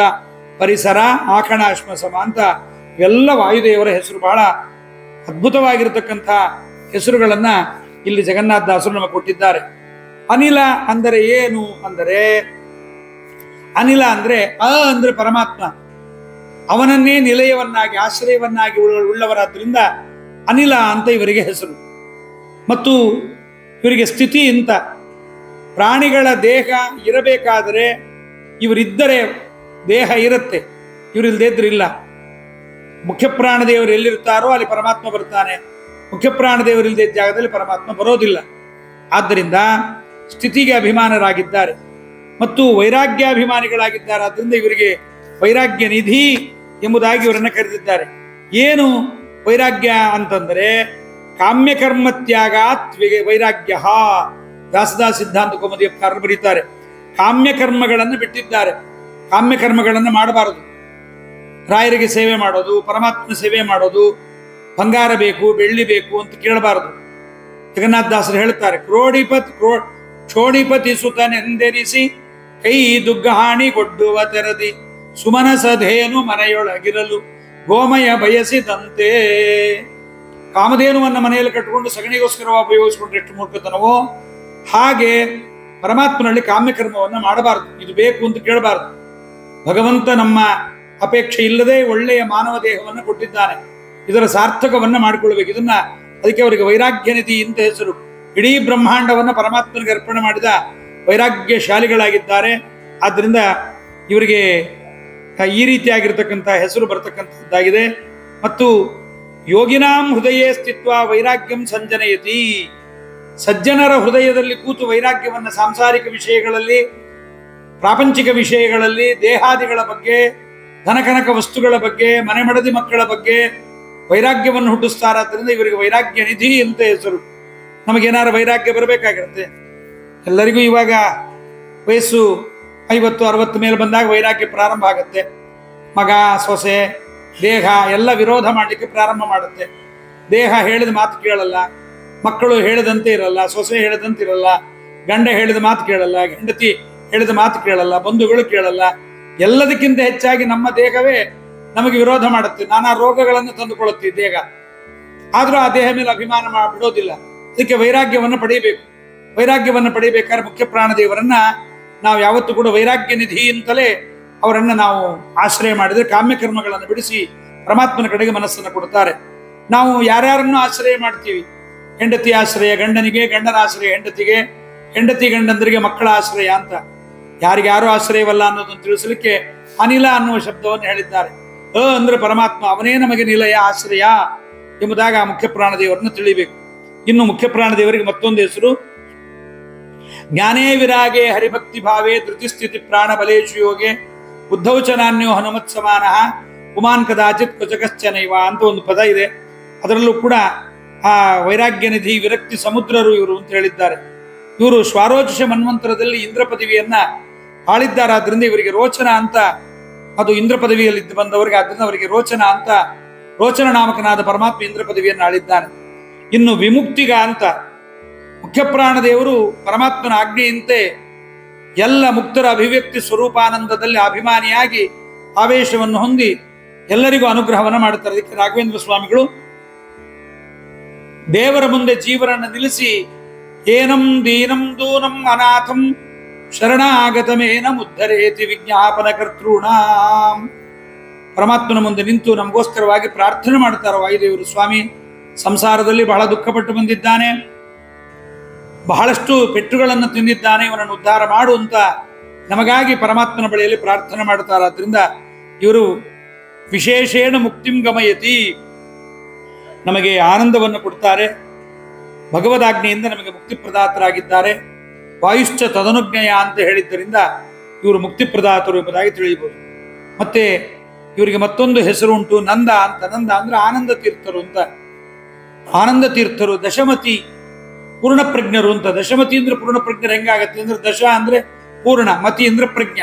ಪರಿಸರ, ಆಕಣಾಶ್ಮ ಸಮ ಅಂತ ಇವೆಲ್ಲ ವಾಯುದೇವರ ಹೆಸರು. ಬಹಳ ಅದ್ಭುತವಾಗಿರತಕ್ಕಂಥ ಹೆಸರುಗಳನ್ನ ಇಲ್ಲಿ ಜಗನ್ನಾಥದಾಸರು ನಮಗೆ ಕೊಟ್ಟಿದ್ದಾರೆ. ಅನಿಲ ಅಂದರೆ ಏನು ಅಂದರೆ, ಅನಿಲ ಅಂದ್ರೆ ಅಂದ್ರೆ ಪರಮಾತ್ಮ, ಅವನನ್ನೇ ನಿಲಯವನ್ನಾಗಿ ಆಶ್ರಯವನ್ನಾಗಿ ಉಳ್ಳವರಾದ್ರಿಂದ ಅನಿಲ ಅಂತ ಇವರಿಗೆ ಹೆಸರು. ಮತ್ತು ಇವರಿಗೆ ಸ್ಥಿತಿ ಅಂತ, ಪ್ರಾಣಿಗಳ ದೇಹ ಇರಬೇಕಾದರೆ ಇವರಿದ್ದರೆ ದೇಹ ಇರುತ್ತೆ, ಇವರಿಲ್ಲದೆ ಇದ್ರಿಲ್ಲ. ಮುಖ್ಯ ಪ್ರಾಣದೇವರು ಎಲ್ಲಿರ್ತಾರೋ ಅಲ್ಲಿ ಪರಮಾತ್ಮ ಬರ್ತಾನೆ, ಮುಖ್ಯ ಪ್ರಾಣದೇವರಿಲ್ಲದೆ ಜಾಗದಲ್ಲಿ ಪರಮಾತ್ಮ ಬರೋದಿಲ್ಲ. ಆದ್ದರಿಂದ ಸ್ಥಿತಿಗೆ ಅಭಿಮಾನರಾಗಿದ್ದಾರೆ ಮತ್ತು ವೈರಾಗ್ಯಾಭಿಮಾನಿಗಳಾಗಿದ್ದಾರೆ. ಆದ್ದರಿಂದ ಇವರಿಗೆ ವೈರಾಗ್ಯ ನಿಧಿ ಎಂಬುದಾಗಿ ಇವರನ್ನು ಕರೆದಿದ್ದಾರೆ. ಏನು ವೈರಾಗ್ಯ ಅಂತಂದರೆ ಕಾಮ್ಯಕರ್ಮ ತ್ಯಾಗಾತ್ ವೈರಾಗ್ಯ. ವ್ಯಾಸದಾಸ ಸಿದ್ಧಾಂತ ಕೌಮುದಿಕಾರರು ಬರೀತಾರೆ, ಕಾಮ್ಯಕರ್ಮಗಳನ್ನು ಬಿಟ್ಟಿದ್ದಾರೆ. ಕಾಮ್ಯಕರ್ಮಗಳನ್ನು ಮಾಡಬಾರದು. ರಾಯರಿಗೆ ಸೇವೆ ಮಾಡೋದು, ಪರಮಾತ್ಮನ ಸೇವೆ ಮಾಡೋದು, ಬಂಗಾರ ಬೇಕು ಬೆಳ್ಳಿ ಬೇಕು ಅಂತ ಕೇಳಬಾರದು. ಜಗನ್ನಾಥದಾಸರು ಹೇಳ್ತಾರೆ, ಕ್ಷೋಣಿಪತಿ ಸುತನೆಂದೆನಿಸಿ ಕೈ ದುಗ್ಗಹಾಣಿ ಕೊಡ್ಡುವ ತೆರದಿ ಸುಮನಸಧೇನು ಮನೆಯೊಳಗಿರಲು ಗೋಮಯ ಬಯಸಿದಂತೆ. ಕಾಮಧೇನುವನ್ನು ಮನೆಯಲ್ಲಿ ಕಟ್ಟಿಕೊಂಡು ಸಗಣಿಗೋಸ್ಕರ ಉಪಯೋಗಿಸಿಕೊಂಡ್ರೆ ಎಷ್ಟು ಮೂರ್ಖತನವೋ ಹಾಗೆ ಪರಮಾತ್ಮನಲ್ಲಿ ಕಾಮ್ಯಕರ್ಮವನ್ನು ಮಾಡಬಾರದು. ಇದು ಬೇಕು ಅಂತ ಕೇಳಬಾರದು. ಭಗವಂತ ನಮ್ಮ ಅಪೇಕ್ಷೆ ಇಲ್ಲದೆ ಒಳ್ಳೆಯ ಮಾನವ ದೇಹವನ್ನು ಕೊಟ್ಟಿದ್ದಾನೆ, ಇದರ ಸಾರ್ಥಕವನ್ನು ಮಾಡಿಕೊಳ್ಬೇಕು. ಇದನ್ನ ಅದಕ್ಕೆ ಅವರಿಗೆ ವೈರಾಗ್ಯ ನಿಧಿ ಅಂತ ಹೆಸರು. ಇಡೀ ಬ್ರಹ್ಮಾಂಡವನ್ನು ಪರಮಾತ್ಮನಿಗೆ ಅರ್ಪಣೆ ಮಾಡಿದ ವೈರಾಗ್ಯಶಾಲಿಗಳಾಗಿದ್ದಾರೆ. ಆದ್ದರಿಂದ ಇವರಿಗೆ ಈ ರೀತಿಯಾಗಿರ್ತಕ್ಕಂಥ ಹೆಸರು ಬರತಕ್ಕಂಥದ್ದಾಗಿದೆ. ಮತ್ತು ಯೋಗಿನಾಂ ಹೃದಯೇ ಸ್ಥಿತ್ವ ವೈರಾಗ್ಯಂ ಸಂಜನಯತಿ. ಸಜ್ಜನರ ಹೃದಯದಲ್ಲಿ ಕೂತು ವೈರಾಗ್ಯವನ್ನು ಸಾಂಸಾರಿಕ ವಿಷಯಗಳಲ್ಲಿ, ಪ್ರಾಪಂಚಿಕ ವಿಷಯಗಳಲ್ಲಿ, ದೇಹಾದಿಗಳ ಬಗ್ಗೆ, ಧನಕನಕ ವಸ್ತುಗಳ ಬಗ್ಗೆ, ಮನೆ ಮಡದಿ ಮಕ್ಕಳ ಬಗ್ಗೆ ವೈರಾಗ್ಯವನ್ನು ಹುಟ್ಟಿಸ್ತಾರಾದ್ರಿಂದ ಇವರಿಗೆ ವೈರಾಗ್ಯ ನಿಧಿ ಅಂತ ಹೆಸರು. ನಮಗೇನಾರು ವೈರಾಗ್ಯ ಬರಬೇಕಾಗಿರುತ್ತೆ. ಎಲ್ಲರಿಗೂ ಇವಾಗ ವಯಸ್ಸು 50-60 ಮೇಲೆ ಬಂದಾಗ ವೈರಾಗ್ಯ ಪ್ರಾರಂಭ ಆಗುತ್ತೆ. ಮಗ, ಸೊಸೆ, ದೇಹ ಎಲ್ಲ ವಿರೋಧ ಮಾಡಲಿಕ್ಕೆ ಪ್ರಾರಂಭ ಮಾಡುತ್ತೆ. ದೇಹ ಹೇಳಿದ ಮಾತು ಕೇಳಲ್ಲ, ಮಕ್ಕಳು ಹೇಳಿದಂತೆ ಇರಲ್ಲ, ಸೊಸೆ ಹೇಳಿದಂತೆ ಇರಲ್ಲ, ಗಂಡ ಹೇಳಿದ ಮಾತು ಕೇಳಲ್ಲ, ಹೆಂಡತಿ ಹೇಳಿದ ಮಾತು ಕೇಳಲ್ಲ, ಬಂಧುಗಳು ಕೇಳಲ್ಲ. ಎಲ್ಲದಕ್ಕಿಂತ ಹೆಚ್ಚಾಗಿ ನಮ್ಮ ದೇಹವೇ ನಮಗೆ ವಿರೋಧ ಮಾಡುತ್ತೆ. ನಾನಾ ರೋಗಗಳನ್ನು ತಂದುಕೊಳ್ಳುತ್ತೆ ದೇಹ. ಆದರೂ ಆ ದೇಹ ಮೇಲೆ ಅಭಿಮಾನ ಬಿಡೋದಿಲ್ಲ. ಅದಕ್ಕೆ ವೈರಾಗ್ಯವನ್ನು ಪಡೆಯಬೇಕು. ವೈರಾಗ್ಯವನ್ನು ಪಡೆಯಬೇಕಾದ್ರೆ ಮುಖ್ಯ ಪ್ರಾಣದೇವರನ್ನ ನಾವು ಯಾವತ್ತೂ ಕೂಡ ವೈರಾಗ್ಯ ನಿಧಿ ಅಂತಲೇ ಅವರನ್ನು ನಾವು ಆಶ್ರಯ ಮಾಡಿದರೆ ಕಾಮ್ಯಕರ್ಮಗಳನ್ನು ಬಿಡಿಸಿ ಪರಮಾತ್ಮನ ಕಡೆಗೆ ಮನಸ್ಸನ್ನು ಕೊಡ್ತಾರೆ. ನಾವು ಯಾರ್ಯಾರನ್ನು ಆಶ್ರಯ ಮಾಡ್ತೀವಿ? ಹೆಂಡತಿ ಆಶ್ರಯ ಗಂಡನಿಗೆ, ಗಂಡನ ಆಶ್ರಯ ಹೆಂಡತಿಗೆ, ಹೆಂಡತಿ ಗಂಡಂದರಿಗೆ ಮಕ್ಕಳ ಆಶ್ರಯ ಅಂತ. ಯಾರಿಗ್ಯಾರು ಆಶ್ರಯವಲ್ಲ ಅನ್ನೋದನ್ನು ತಿಳಿಸಲಿಕ್ಕೆ ಅನಿಲ ಅನ್ನುವ ಶಬ್ದವನ್ನು ಹೇಳಿದ್ದಾರೆ. ಅಂದ್ರೆ ಪರಮಾತ್ಮ, ಅವನೇ ನಮಗೆ ನಿಲಯ, ಆಶ್ರಯ ಎಂಬುದಾಗ ಆ ಮುಖ್ಯ ಪ್ರಾಣದೇವರನ್ನು ತಿಳಿಬೇಕು. ಇನ್ನು ಮುಖ್ಯ ಪ್ರಾಣದೇವರಿಗೆ ಮತ್ತೊಂದು ಹೆಸರು ಜ್ಞಾನೇ ವಿರಾಗೆ ಹರಿಭಕ್ತಿ ಭಾವೇ ಧೃತಿಸ್ಥಿತಿ ಪ್ರಾಣ ಬಲೇಶು ಯೋಗೆ ಉದ್ಧೌಚನಾನ್ಯೋ ಹನುಮತ್ ಸಮಾನ ಕುಮಾನ್ ಕದಾಚಿತ್ ಕ್ವಚಕಶ್ಚನೈವ ಅಂತ ಒಂದು ಪದ ಇದೆ. ಅದರಲ್ಲೂ ಕೂಡ ಆ ವೈರಾಗ್ಯ ನಿಧಿ ವಿರಕ್ತಿ ಸಮುದ್ರರು ಇವರು ಅಂತ ಹೇಳಿದ್ದಾರೆ. ಇವರು ಶ್ವಾರೋಚ ಮನ್ವಂತರದಲ್ಲಿ ಇಂದ್ರ ಪದವಿಯನ್ನ ಆಳಿದ್ದಾರಾದ್ರಿಂದ ಇವರಿಗೆ ರೋಚನ ಅಂತ, ಅದು ಇಂದ್ರ ಪದವಿಯಲ್ಲಿ ಬಂದವರಿಗೆ, ಆದ್ರಿಂದ ಅವರಿಗೆ ರೋಚನ ಅಂತ, ರೋಚನ ನಾಮಕನಾದ ಪರಮಾತ್ಮ ಇಂದ್ರ ಪದವಿಯನ್ನು ಆಳಿದ್ದಾನೆ. ಇನ್ನು ವಿಮುಕ್ತಿಗ ಅಂತ ಮುಖ್ಯ ಪ್ರಾಣದೇವರು ಪರಮಾತ್ಮನ ಆಜ್ಞೆಯಂತೆ ಎಲ್ಲ ಮುಕ್ತರ ಅಭಿವ್ಯಕ್ತಿ ಸ್ವರೂಪಾನಂದದಲ್ಲಿ ಅಭಿಮಾನಿಯಾಗಿ ಆವೇಶವನ್ನು ಹೊಂದಿ ಎಲ್ಲರಿಗೂ ಅನುಗ್ರಹವನ್ನು ಮಾಡುತ್ತಾರೆ. ಅದಕ್ಕೆ ರಾಘವೇಂದ್ರ ಸ್ವಾಮಿಗಳು ದೇವರ ಮುಂದೆ ಜೀವರನ್ನು ನಿಲ್ಲಿಸಿ ಏನಂ ದೀನಂ ದೂನಂ ಅನಾಥಂ ಶರಣಾಗತಮೇನ ಮುದ್ಧರೇತಿ ವಿಜ್ಞಾಪನ ಕರ್ತೃಣಾಂ. ಪರಮಾತ್ಮನ ಮುಂದೆ ನಿಂತು ನಮಗೋಸ್ಕರವಾಗಿ ಪ್ರಾರ್ಥನೆ ಮಾಡ್ತಾರೋ ವಾಯುದೇವರು, ಸ್ವಾಮಿ ಸಂಸಾರದಲ್ಲಿ ಬಹಳ ದುಃಖಪಟ್ಟು ಬಂದಿದ್ದಾನೆ, ಬಹಳಷ್ಟು ಪೆಟ್ಟುಗಳನ್ನು ತಿಂದಿದ್ದಾನೆ, ಇವನನ್ನು ಉದ್ಧಾರ ಮಾಡು ಅಂತ ನಮಗಾಗಿ ಪರಮಾತ್ಮನ ಬಳಿಯಲ್ಲಿ ಪ್ರಾರ್ಥನೆ ಮಾಡುತ್ತಾರೆ. ಆದ್ದರಿಂದ ಇವರು ವಿಶೇಷೇಣ ಮುಕ್ತಿಂ ಗಮಯತಿ, ನಮಗೆ ಆನಂದವನ್ನು ಕೊಡ್ತಾರೆ, ಭಗವದಾಜ್ಞೆಯಿಂದ ನಮಗೆ ಮುಕ್ತಿ ಪ್ರದಾತರಾಗಿದ್ದಾರೆ. ವಾಯುಶ್ಚ ತದನುಜ್ಞೆಯ ಅಂತ ಹೇಳಿದ್ದರಿಂದ ಇವರು ಮುಕ್ತಿ ಪ್ರದಾತರು ಎಂಬುದಾಗಿ ತಿಳಿಯಬಹುದು. ಮತ್ತೆ ಇವರಿಗೆ ಮತ್ತೊಂದು ಹೆಸರು ಉಂಟು, ನಂದ ಅಂತ. ನಂದ ಅಂದ್ರೆ ಆನಂದ ತೀರ್ಥರು ಅಂತ. ಆನಂದ ತೀರ್ಥರು, ದಶಮತಿ, ಪೂರ್ಣಪ್ರಜ್ಞರು ಅಂತ. ದಶಮತಿ ಅಂದ್ರೆ ಪೂರ್ಣಪ್ರಜ್ಞರು ಹೆಂಗಾಗತ್ತೆ ಅಂದ್ರೆ, ದಶ ಅಂದ್ರೆ ಪೂರ್ಣ, ಮತಿ ಅಂದ್ರೆ ಪ್ರಜ್ಞ.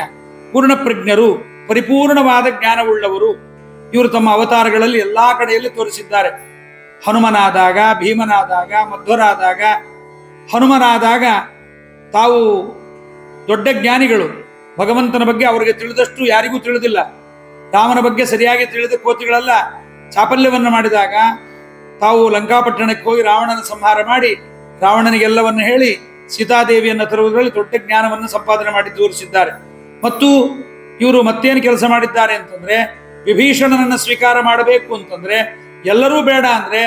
ಪೂರ್ಣಪ್ರಜ್ಞರು, ಪರಿಪೂರ್ಣವಾದ ಜ್ಞಾನವುಳ್ಳವರು. ಇವರು ತಮ್ಮ ಅವತಾರಗಳಲ್ಲಿ ಎಲ್ಲಾ ಕಡೆಯಲ್ಲಿ ತೋರಿಸಿದ್ದಾರೆ. ಹನುಮನಾದಾಗ, ಭೀಮನಾದಾಗ, ಮಧ್ವರಾದಾಗ. ಹನುಮನಾದಾಗ ತಾವು ದೊಡ್ಡ ಜ್ಞಾನಿಗಳು, ಭಗವಂತನ ಬಗ್ಗೆ ಅವರಿಗೆ ತಿಳಿದಷ್ಟು ಯಾರಿಗೂ ತಿಳಿದಿಲ್ಲ. ರಾಮನ ಬಗ್ಗೆ ಸರಿಯಾಗಿ ತಿಳಿದ ಕೋತಿಗಳೆಲ್ಲ ಚಾಪಲ್ಯವನ್ನು ಮಾಡಿದಾಗ ತಾವು ಲಂಕಾಪಟ್ಟಣಕ್ಕೆ ಹೋಗಿ ರಾವಣನ ಸಂಹಾರ ಮಾಡಿ ರಾವಣನಿಗೆಲ್ಲವನ್ನು ಹೇಳಿ ಸೀತಾದೇವಿಯನ್ನು ತರುವುದರಲ್ಲಿ ದೊಡ್ಡ ಜ್ಞಾನವನ್ನು ಸಂಪಾದನೆ ಮಾಡಿ ತೋರಿಸಿದ್ದಾರೆ. ಮತ್ತು ಇವರು ಮತ್ತೇನು ಕೆಲಸ ಮಾಡಿದ್ದಾರೆ ಅಂತಂದ್ರೆ, ವಿಭೀಷಣನನ್ನು ಸ್ವೀಕಾರ ಮಾಡಬೇಕು ಅಂತಂದ್ರೆ ಎಲ್ಲರೂ ಬೇಡ ಅಂದ್ರೆ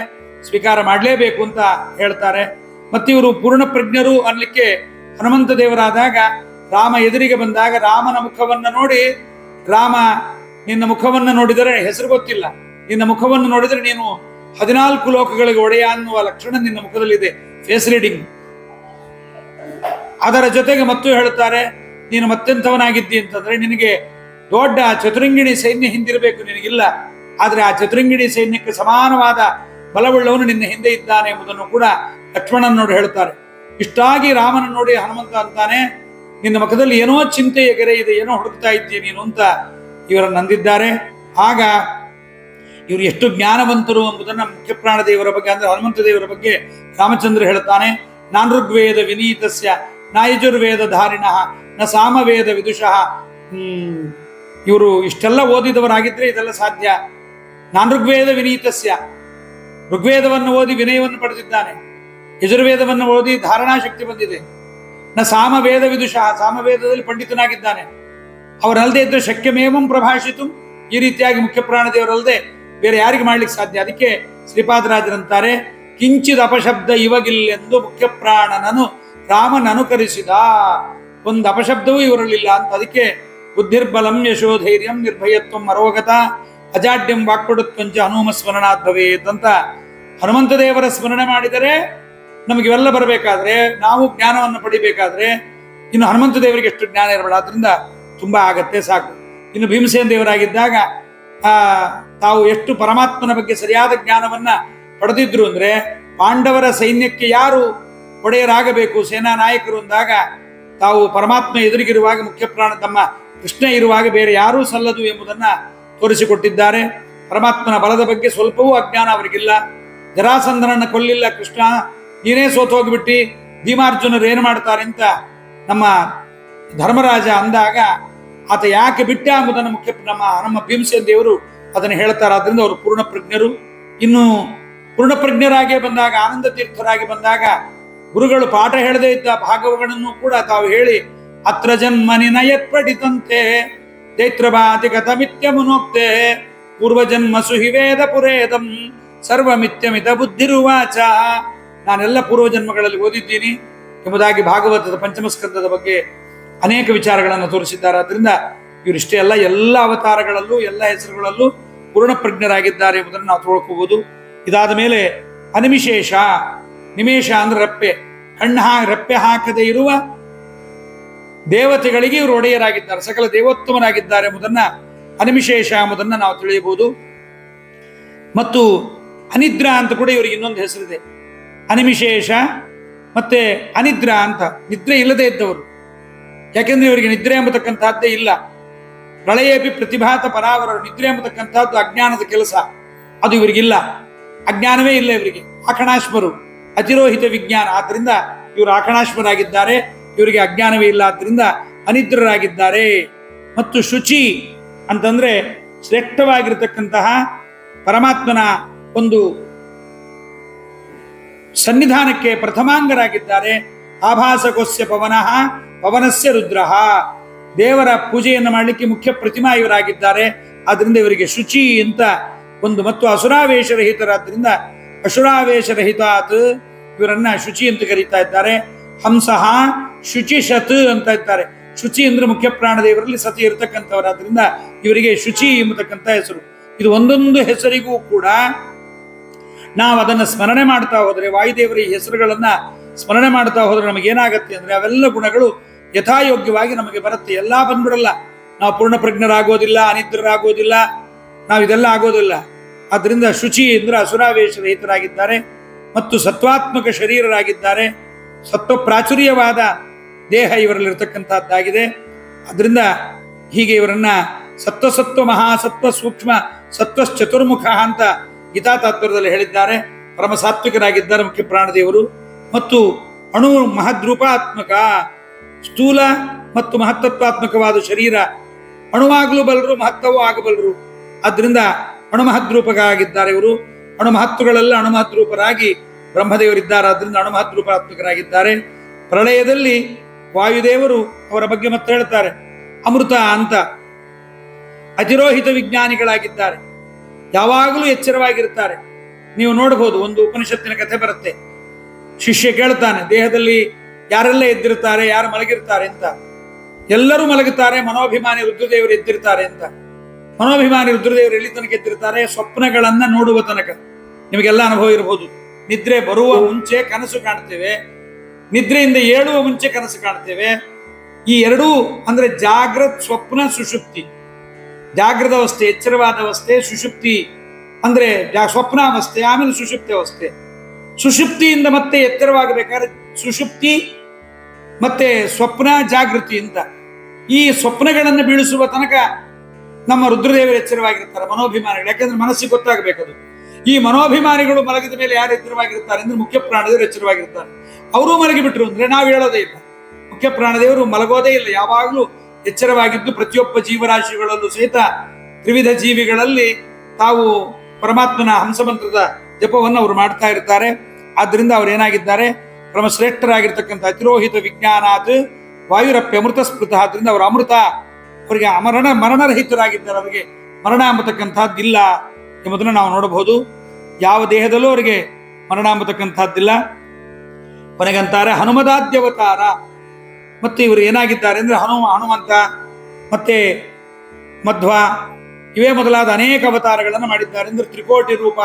ಸ್ವೀಕಾರ ಮಾಡಲೇಬೇಕು ಅಂತ ಹೇಳ್ತಾರೆ. ಮತ್ತೆ ಇವರು ಪೂರ್ಣಪ್ರಜ್ಞರು ಅನ್ನಲಿಕ್ಕೆ ಹನುಮಂತ ದೇವರಾದಾಗ ರಾಮ ಎದುರಿಗೆ ಬಂದಾಗ ರಾಮನ ಮುಖವನ್ನು ನೋಡಿ, ರಾಮ ನಿನ್ನ ಮುಖವನ್ನು ನೋಡಿದರೆ ಹೆಸರು ಗೊತ್ತಿಲ್ಲ, ನಿನ್ನ ಮುಖವನ್ನು ನೋಡಿದರೆ ನೀನು 14 ಲೋಕಗಳಿಗೆ ಒಡೆಯ ಅನ್ನುವ ಲಕ್ಷಣ ನಿನ್ನ ಮುಖದಲ್ಲಿದೆ, ಫೇಸ್ ರೀಡಿಂಗ್. ಅದರ ಜೊತೆಗೆ ಮತ್ತು ಹೇಳುತ್ತಾರೆ, ನೀನು ಮತ್ತೆಂಥವನಾಗಿದ್ದಿ ಅಂತಂದ್ರೆ ನಿನಗೆ ದೊಡ್ಡ ಚತುರಂಗಿಣಿ ಸೈನ್ಯ ಹಿಂದಿರಬೇಕು, ನಿನಗಿಲ್ಲ. ಆದ್ರೆ ಆ ಚತುರಂಗಿಣಿ ಸೈನ್ಯಕ್ಕೆ ಸಮಾನವಾದ ಬಲವುಳ್ಳವನು ನಿನ್ನ ಹಿಂದೆ ಇದ್ದಾನೆ ಎಂಬುದನ್ನು ಕೂಡ ಲಕ್ಷ್ಮಣನ ನೋಡಿ ಹೇಳ್ತಾರೆ. ಇಷ್ಟಾಗಿ ರಾಮನ ನೋಡಿ ಹನುಮಂತ ಅಂತಾನೆ, ನಿನ್ನ ಮುಖದಲ್ಲಿ ಏನೋ ಚಿಂತೆಯ ಗೆರೆ ಇದೆ, ಏನೋ ಹುಡುಕ್ತಾ ಇದ್ದೀಯ ನೀನು ಅಂತ ಇವರನ್ನು ಅಂದಿದ್ದಾರೆ. ಆಗ ಇವರು ಎಷ್ಟು ಜ್ಞಾನವಂತರು ಎಂಬುದನ್ನು ಮುಖ್ಯ ಪ್ರಾಣ ದೇವರ ಬಗ್ಗೆ ಅಂದ್ರೆ ಹನುಮಂತ ದೇವರ ಬಗ್ಗೆ ರಾಮಚಂದ್ರ ಹೇಳ್ತಾನೆ. ನಾನೃಗ್ವೇದ ವಿನೀತಸ್ಯ ನಾಯಜುರ್ವೇದ ಧಾರಿಣಃ ನ ಸಾಮವೇದ ವಿದುಷಃ. ಇವರು ಇಷ್ಟೆಲ್ಲ ಓದಿದವರಾಗಿದ್ರೆ ಇದೆಲ್ಲ ಸಾಧ್ಯ. ನಾನೃಗ್ವೇದ ವಿನೀತಸ್ಯ, ಋಗ್ವೇದವನ್ನು ಓದಿ ವಿನಯವನ್ನು ಪಡೆದಿದ್ದಾನೆ, ಯಜುರ್ವೇದವನ್ನು ಓದಿ ಧಾರಣಾ ಶಕ್ತಿ ಬಂದಿದೆ. ನ ಸಾಮವೇದ ವಿದುಷಃ, ಸಾಮವೇದದಲ್ಲಿ ಪಂಡಿತನಾಗಿದ್ದಾನೆ. ಅವರಲ್ಲದೆ ಇದ್ರೆ ಶಕ್ಯಮೇವಂ ಪ್ರಭಾಷಿತು, ಈ ರೀತಿಯಾಗಿ ಮುಖ್ಯ ಪ್ರಾಣದೇವರಲ್ಲದೆ ಬೇರೆ ಯಾರಿಗೆ ಮಾಡ್ಲಿಕ್ಕೆ ಸಾಧ್ಯ. ಅದಕ್ಕೆ ಶ್ರೀಪಾದರಾಜರಂತಾರೆ, ಕಿಂಚಿದ ಅಪಶಬ್ದ ಇವಗಿಲ್ಲೆಂದು ಮುಖ್ಯ ಪ್ರಾಣನನು ರಾಮನನುಕರಿಸಿದ. ಒಂದು ಅಪಶಬ್ದವೂ ಇವರಲ್ಲಿಲ್ಲ ಅಂತ. ಅದಕ್ಕೆ ಬುದ್ಧಿರ್ಬಲಂ ಯಶೋಧೈರ್ಯಂ ನಿರ್ಭಯತ್ವಂ ಅರೋಗತ ಅಜಾಡ್ಯಂ ವಾಕ್ಪಡುತ್ವಂಚ ಹನುಮ ಸ್ಮರಣಾತ್ ಭವೇತ್ ಅಂತ. ಹನುಮಂತ ದೇವರ ಸ್ಮರಣೆ ಮಾಡಿದರೆ ನಮಗಿವೆಲ್ಲ ಬರಬೇಕಾದ್ರೆ, ನಾವು ಜ್ಞಾನವನ್ನು ಪಡಿಬೇಕಾದ್ರೆ ಇನ್ನು ಹನುಮಂತ ದೇವರಿಗೆ ಎಷ್ಟು ಜ್ಞಾನ ಇರಬೇಡ, ಅದರಿಂದ ತುಂಬಾ ಆಗತ್ತೆ, ಸಾಕು. ಇನ್ನು ಭೀಮಸೇನ ದೇವರಾಗಿದ್ದಾಗ ತಾವು ಎಷ್ಟು ಪರಮಾತ್ಮನ ಬಗ್ಗೆ ಸರಿಯಾದ ಜ್ಞಾನವನ್ನ ಪಡೆದಿದ್ರು ಅಂದ್ರೆ, ಪಾಂಡವರ ಸೈನ್ಯಕ್ಕೆ ಯಾರು ಒಡೆಯರಾಗಬೇಕು, ಸೇನಾ ನಾಯಕರು ಅಂದಾಗ ತಾವು ಪರಮಾತ್ಮ ಎದುರಿಗಿರುವಾಗ ಮುಖ್ಯ ಪ್ರಾಣ ತಮ್ಮ ಕೃಷ್ಣ ಇರುವಾಗ ಬೇರೆ ಯಾರೂ ಸಲ್ಲದು ಎಂಬುದನ್ನ ತೋರಿಸಿಕೊಟ್ಟಿದ್ದಾರೆ. ಪರಮಾತ್ಮನ ಬಲದ ಬಗ್ಗೆ ಸ್ವಲ್ಪವೂ ಅಜ್ಞಾನ ಅವರಿಗಿಲ್ಲ. ಜರಾಸಂಧನನ್ನ ಕೊಲ್ಲಿಲ್ಲ ಕೃಷ್ಣ, ನೀನೇ ಸೋತು ಹೋಗಿಬಿಟ್ಟಿ, ಭೀಮಾರ್ಜುನರು ಏನು ಮಾಡ್ತಾರೆ ಅಂತ ನಮ್ಮ ಧರ್ಮರಾಜ ಅಂದಾಗ ಆತ ಯಾಕೆ ಬಿಟ್ಟ ಎಂಬುದನ್ನು ನಮ್ಮ ಭೀಮಸೇನ ದೇವರು ಅದನ್ನು ಹೇಳ್ತಾರೆ. ಆದ್ರಿಂದ ಅವರು ಪೂರ್ಣಪ್ರಜ್ಞರು. ಇನ್ನು ಪೂರ್ಣಪ್ರಜ್ಞರಾಗಿ ಬಂದಾಗ, ಆನಂದ ತೀರ್ಥರಾಗಿ ಬಂದಾಗ ಗುರುಗಳು ಪಾಠ ಹೇಳದೇ ಇದ್ದ ಭಾಗವಗಳನ್ನು ಕೂಡ ತಾವು ಹೇಳಿ, ಅತ್ರ ಜನ್ಮನಿ ನಯತ್ ಪಠಿತಂತೆ ಚೈತ್ರಭಾತಿ ಕಥಮಿತ್ಯ ಮುನೋಕ್ತೆ ಪೂರ್ವಜನ್ಮ ಸುಹಿವೇದ ಪುರೇದಂ ಸರ್ವಮಿತ್ಯಮಿತ ಬುದ್ಧಿರುವಾಚ. ನಾನೆಲ್ಲ ಪೂರ್ವಜನ್ಮಗಳಲ್ಲಿ ಓದಿದ್ದೀನಿ ಎಂಬುದಾಗಿ ಭಾಗವತದ ಪಂಚಮಸ್ಕಂದದ ಬಗ್ಗೆ ಅನೇಕ ವಿಚಾರಗಳನ್ನು ತೋರಿಸಿದ್ದಾರೆ. ಅದರಿಂದ ಇವರಿಷ್ಟೇ ಅಲ್ಲ, ಎಲ್ಲ ಅವತಾರಗಳಲ್ಲೂ ಎಲ್ಲ ಹೆಸರುಗಳಲ್ಲೂ ಪೂರ್ಣಪ್ರಜ್ಞರಾಗಿದ್ದಾರೆ ಎಂಬುದನ್ನು ನಾವು ತಿಳ್ಕೋಬಹುದು. ಇದಾದ ಮೇಲೆ ಅನಿಮಿಶೇಷ, ನಿಮೇಶ ಅಂದ್ರೆ ರೆಪ್ಪೆ, ರೆಪ್ಪೆ ಹಾಕದೆ ಇರುವ ದೇವತೆಗಳಿಗೆ ಇವರು ಒಡೆಯರಾಗಿದ್ದಾರೆ, ಸಕಲ ದೇವೋತ್ತಮರಾಗಿದ್ದಾರೆ ಎಂಬುದನ್ನ ಅನಿಮಿಶೇಷ ಎಂಬುದನ್ನ ನಾವು ತಿಳಿಯಬಹುದು. ಮತ್ತು ಅನಿದ್ರಾ ಅಂತ ಕೂಡ ಇವರಿಗೆ ಇನ್ನೊಂದು ಹೆಸರಿದೆ. ಅನಿಮಿಶೇಷ ಮತ್ತೆ ಅನಿದ್ರಾ ಅಂತ, ನಿದ್ರೆ ಇಲ್ಲದೆ ಇದ್ದವರು. ಯಾಕೆಂದ್ರೆ ಇವರಿಗೆ ನಿದ್ರೆ ಎಂಬತಕ್ಕಂಥದ್ದೇ ಇಲ್ಲ. ಪ್ರಳಯೇಪಿ ಪ್ರತಿಭಾತ ಪರಾವರರು. ನಿದ್ರೆ ಎಂಬತಕ್ಕಂಥದ್ದು ಅಜ್ಞಾನದ ಕೆಲಸ, ಅದು ಇವರಿಗಿಲ್ಲ. ಅಜ್ಞಾನವೇ ಇಲ್ಲ ಇವರಿಗೆ. ಆಕಣಾಶ್ಮರು, ಅತಿರೋಹಿತ ವಿಜ್ಞಾನ. ಆದ್ರಿಂದ ಇವರು ಆಕಣಾಶ್ಮರಾಗಿದ್ದಾರೆ, ಇವರಿಗೆ ಅಜ್ಞಾನವೇ ಇಲ್ಲ, ಆದ್ರಿಂದ ಅನಿದ್ರರಾಗಿದ್ದಾರೆ. ಮತ್ತು ಶುಚಿ ಅಂತಂದ್ರೆ ಶ್ರೇಷ್ಠವಾಗಿರತಕ್ಕಂತಹ ಪರಮಾತ್ಮನ ಒಂದು ಸನ್ನಿಧಾನಕ್ಕೆ ಪ್ರಥಮಾಂಗರಾಗಿದ್ದಾರೆ. ಆಭಾಸಕೋಸ್ಯ ಪವನಃ ಪವನಸ್ಯ ರುದ್ರಃ. ದೇವರ ಪೂಜೆಯನ್ನು ಮಾಡಲಿಕ್ಕೆ ಮುಖ್ಯ ಪ್ರತಿಮಾ ಇವರಾಗಿದ್ದಾರೆ. ಆದ್ರಿಂದ ಇವರಿಗೆ ಶುಚಿ ಅಂತ ಒಂದು, ಮತ್ತು ಅಸುರಾವೇಶರಹಿತರಾದ್ರಿಂದ ಅಸುರಾವೇಶರಹಿತಾತ್ ಇವರನ್ನ ಶುಚಿ ಅಂತ ಕರೀತಾ ಇದ್ದಾರೆ. ಹಂಸಃ ಶುಚಿಶತ್ ಅಂತ ಇದ್ದಾರೆ. ಶುಚಿ ಅಂದ್ರೆ ಮುಖ್ಯ ಪ್ರಾಣದೇವರಲ್ಲಿ ಸತಿ ಇರತಕ್ಕಂಥವರಾದ್ರಿಂದ ಇವರಿಗೆ ಶುಚಿ ಎಂಬತಕ್ಕಂಥ ಹೆಸರು. ಇದು ಒಂದೊಂದು ಹೆಸರಿಗೂ ಕೂಡ ನಾವು ಅದನ್ನು ಸ್ಮರಣೆ ಮಾಡ್ತಾ ಹೋದ್ರೆ, ವಾಯುದೇವರ ಈ ಹೆಸರುಗಳನ್ನ ಸ್ಮರಣೆ ಮಾಡ್ತಾ ಹೋದ್ರೆ ನಮಗೇನಾಗತ್ತೆ ಅಂದ್ರೆ ಅವೆಲ್ಲ ಗುಣಗಳು ಯಥಾಯೋಗ್ಯವಾಗಿ ನಮಗೆ ಬರುತ್ತೆ. ಎಲ್ಲ ಬಂದ್ಬಿಡಲ್ಲ. ನಾವು ಪೂರ್ಣ ಪ್ರಜ್ಞರಾಗೋದಿಲ್ಲ, ಅನಿದ್ರರಾಗೋದಿಲ್ಲ, ನಾವು ಇದೆಲ್ಲ ಆಗೋದಿಲ್ಲ. ಆದ್ರಿಂದ ಶುಚಿ ಅಂದ್ರೆ ಅಸುರಾವೇಶರಹಿತರಾಗಿದ್ದಾರೆ ಮತ್ತು ಸತ್ವಾತ್ಮಕ ಶರೀರರಾಗಿದ್ದಾರೆ. ಸತ್ವ ಪ್ರಾಚುರ್ಯವಾದ ದೇಹ ಇವರಲ್ಲಿರ್ತಕ್ಕಂಥದ್ದಾಗಿದೆ. ಅದರಿಂದ ಹೀಗೆ ಇವರನ್ನ ಸತ್ವ ಮಹಾಸತ್ವ ಸೂಕ್ಷ್ಮ ಸತ್ವಶ್ಚತುರ್ಮುಖ ಅಂತ ಗೀತಾ ತಾತ್ಪರ್ಯದಲ್ಲಿ ಹೇಳಿದ್ದಾರೆ. ಪರಮ ಸಾತ್ವಿಕರಾಗಿದ್ದಾರೆ ಮುಖ್ಯ ಪ್ರಾಣದೇವರು. ಮತ್ತು ಅಣು ಮಹದ್ರೂಪಾತ್ಮಕ, ಸ್ಥೂಲ ಮತ್ತು ಮಹತ್ತತ್ವಾತ್ಮಕವಾದ ಶರೀರ. ಅಣುವಾಗಲೂ ಬಲ್ಲರು, ಮಹತ್ವವೂ ಆಗಬಲ್ಲರು. ಆದ್ದರಿಂದ ಅಣುಮಹದ್ರೂಪಕ ಆಗಿದ್ದಾರೆ ಇವರು. ಅಣುಮಹತ್ವಗಳೆಲ್ಲ ಅಣುಮಹದ್ರೂಪರಾಗಿ ಬ್ರಹ್ಮದೇವರಿದ್ದಾರೆ. ಆದ್ದರಿಂದ ಅಣುಮಹದ್ರೂಪಾತ್ಮಕರಾಗಿದ್ದಾರೆ. ಪ್ರಳಯದಲ್ಲಿ ವಾಯುದೇವರು ಅವರ ಬಗ್ಗೆ ಮತ್ತೆ ಹೇಳ್ತಾರೆ, ಅಮೃತ ಅಂತ. ಅತಿರೋಹಿತ ವಿಜ್ಞಾನಿಗಳಾಗಿದ್ದಾರೆ, ಯಾವಾಗಲೂ ಎಚ್ಚರವಾಗಿರ್ತಾರೆ. ನೀವು ನೋಡಬಹುದು, ಒಂದು ಉಪನಿಷತ್ತಿನ ಕಥೆ ಬರುತ್ತೆ. ಶಿಷ್ಯ ಕೇಳ್ತಾನೆ, ದೇಹದಲ್ಲಿ ಯಾರೆಲ್ಲ ಎದ್ದಿರ್ತಾರೆ, ಯಾರು ಮಲಗಿರ್ತಾರೆ ಅಂತ. ಎಲ್ಲರೂ ಮಲಗುತ್ತಾರೆ, ಮನೋಭಿಮಾನಿ ರುದ್ರದೇವರು ಎದ್ದಿರ್ತಾರೆ ಅಂತ. ಮನೋಭಿಮಾನಿ ರುದ್ರದೇವರು ಎಲ್ಲಿ ತನಕ ಎದ್ದಿರ್ತಾರೆ? ಸ್ವಪ್ನಗಳನ್ನ ನೋಡುವ ತನಕ. ನಿಮಗೆಲ್ಲ ಅನುಭವ ಇರಬಹುದು. ನಿದ್ರೆ ಬರುವ ಮುಂಚೆ ಕನಸು ಕಾಣ್ತೇವೆ, ನಿದ್ರೆಯಿಂದ ಏಳುವ ಮುಂಚೆ ಕನಸು ಕಾಣ್ತೇವೆ. ಈ ಎರಡೂ ಅಂದ್ರೆ ಜಾಗೃತ್ ಸ್ವಪ್ನ ಸುಷುಪ್ತಿ. ಜಾಗೃತ ಅವಸ್ಥೆ ಎಚ್ಚರವಾದ ಅವಸ್ಥೆ, ಸುಷುಪ್ತಿ ಅಂದ್ರೆ ಸ್ವಪ್ನಾವಸ್ಥೆ, ಆಮೇಲೆ ಸುಷುಪ್ತಿ ಅವಸ್ಥೆ. ಸುಷುಪ್ತಿಯಿಂದ ಮತ್ತೆ ಎತ್ತರವಾಗಬೇಕಾದ್ರೆ ಸುಷುಪ್ತಿ ಮತ್ತೆ ಸ್ವಪ್ನ ಜಾಗೃತಿ ಅಂತ. ಈ ಸ್ವಪ್ನಗಳನ್ನು ಬೀಳಿಸುವ ತನಕ ನಮ್ಮ ರುದ್ರದೇವರು ಎಚ್ಚರವಾಗಿರ್ತಾರೆ, ಮನೋಭಿಮಾನಿಗಳು. ಯಾಕಂದ್ರೆ ಮನಸ್ಸಿಗೆ ಗೊತ್ತಾಗಬೇಕದು. ಈ ಮನೋಭಿಮಾನಿಗಳು ಮಲಗಿದ ಮೇಲೆ ಯಾರು ಎಚ್ಚರವಾಗಿರ್ತಾರೆ ಅಂದ್ರೆ ಮುಖ್ಯ ಪ್ರಾಣದೇವರು ಎಚ್ಚರವಾಗಿರ್ತಾರೆ. ಅವರೂ ಮಲಗಿಬಿಟ್ರು ಅಂದ್ರೆ ನಾವು ಹೇಳೋದೇ ಇಲ್ಲ. ಮುಖ್ಯ ಪ್ರಾಣದೇವರು ಮಲಗೋದೇ ಇಲ್ಲ, ಯಾವಾಗಲೂ ಎಚ್ಚರವಾಗಿದ್ದು ಪ್ರತಿಯೊಬ್ಬ ಜೀವರಾಶಿಗಳಲ್ಲೂ ಸಹಿತ ತ್ರಿವಿಧ ಜೀವಿಗಳಲ್ಲಿ ತಾವು ಪರಮಾತ್ಮನ ಹಂಸಮಂತ್ರದ ಜಪವನ್ನು ಅವರು ಮಾಡ್ತಾ ಇರ್ತಾರೆ. ಆದ್ರಿಂದ ಅವ್ರು ಏನಾಗಿದ್ದಾರೆ? ಪರಮಶ್ರೇಷ್ಠರಾಗಿರ್ತಕ್ಕಂಥ ಅತಿರೋಹಿತ ವಿಜ್ಞಾನಾತ್ ವಾಯುರಪ್ಯ ಅಮೃತ ಸ್ಮೃತ. ಆದ್ರಿಂದ ಅವರು ಅಮೃತ, ಅವರಿಗೆ ಮರಣರಹಿತರಾಗಿದ್ದಾರೆ. ಅವರಿಗೆ ಮರಣ ಎಂಬತಕ್ಕಂಥದ್ದಿಲ್ಲ ಎಂಬುದನ್ನು ನಾವು ನೋಡಬಹುದು. ಯಾವ ದೇಹದಲ್ಲೂ ಅವರಿಗೆ ಮರಣ ಎಂಬತಕ್ಕಂಥದ್ದಿಲ್ಲ. ಕೊನೆಗಂತಾರೆ ಹನುಮದಾದ್ಯವತಾರ. ಮತ್ತೆ ಇವರು ಏನಾಗಿದ್ದಾರೆ ಅಂದ್ರೆ ಹನುಮಂತ ಮತ್ತೆ ಮಧ್ವ ಇವೇ ಮೊದಲಾದ ಅನೇಕ ಅವತಾರಗಳನ್ನು ಮಾಡಿದ್ದಾರೆ. ಅಂದ್ರೆ ತ್ರಿಕೋಟಿ ರೂಪ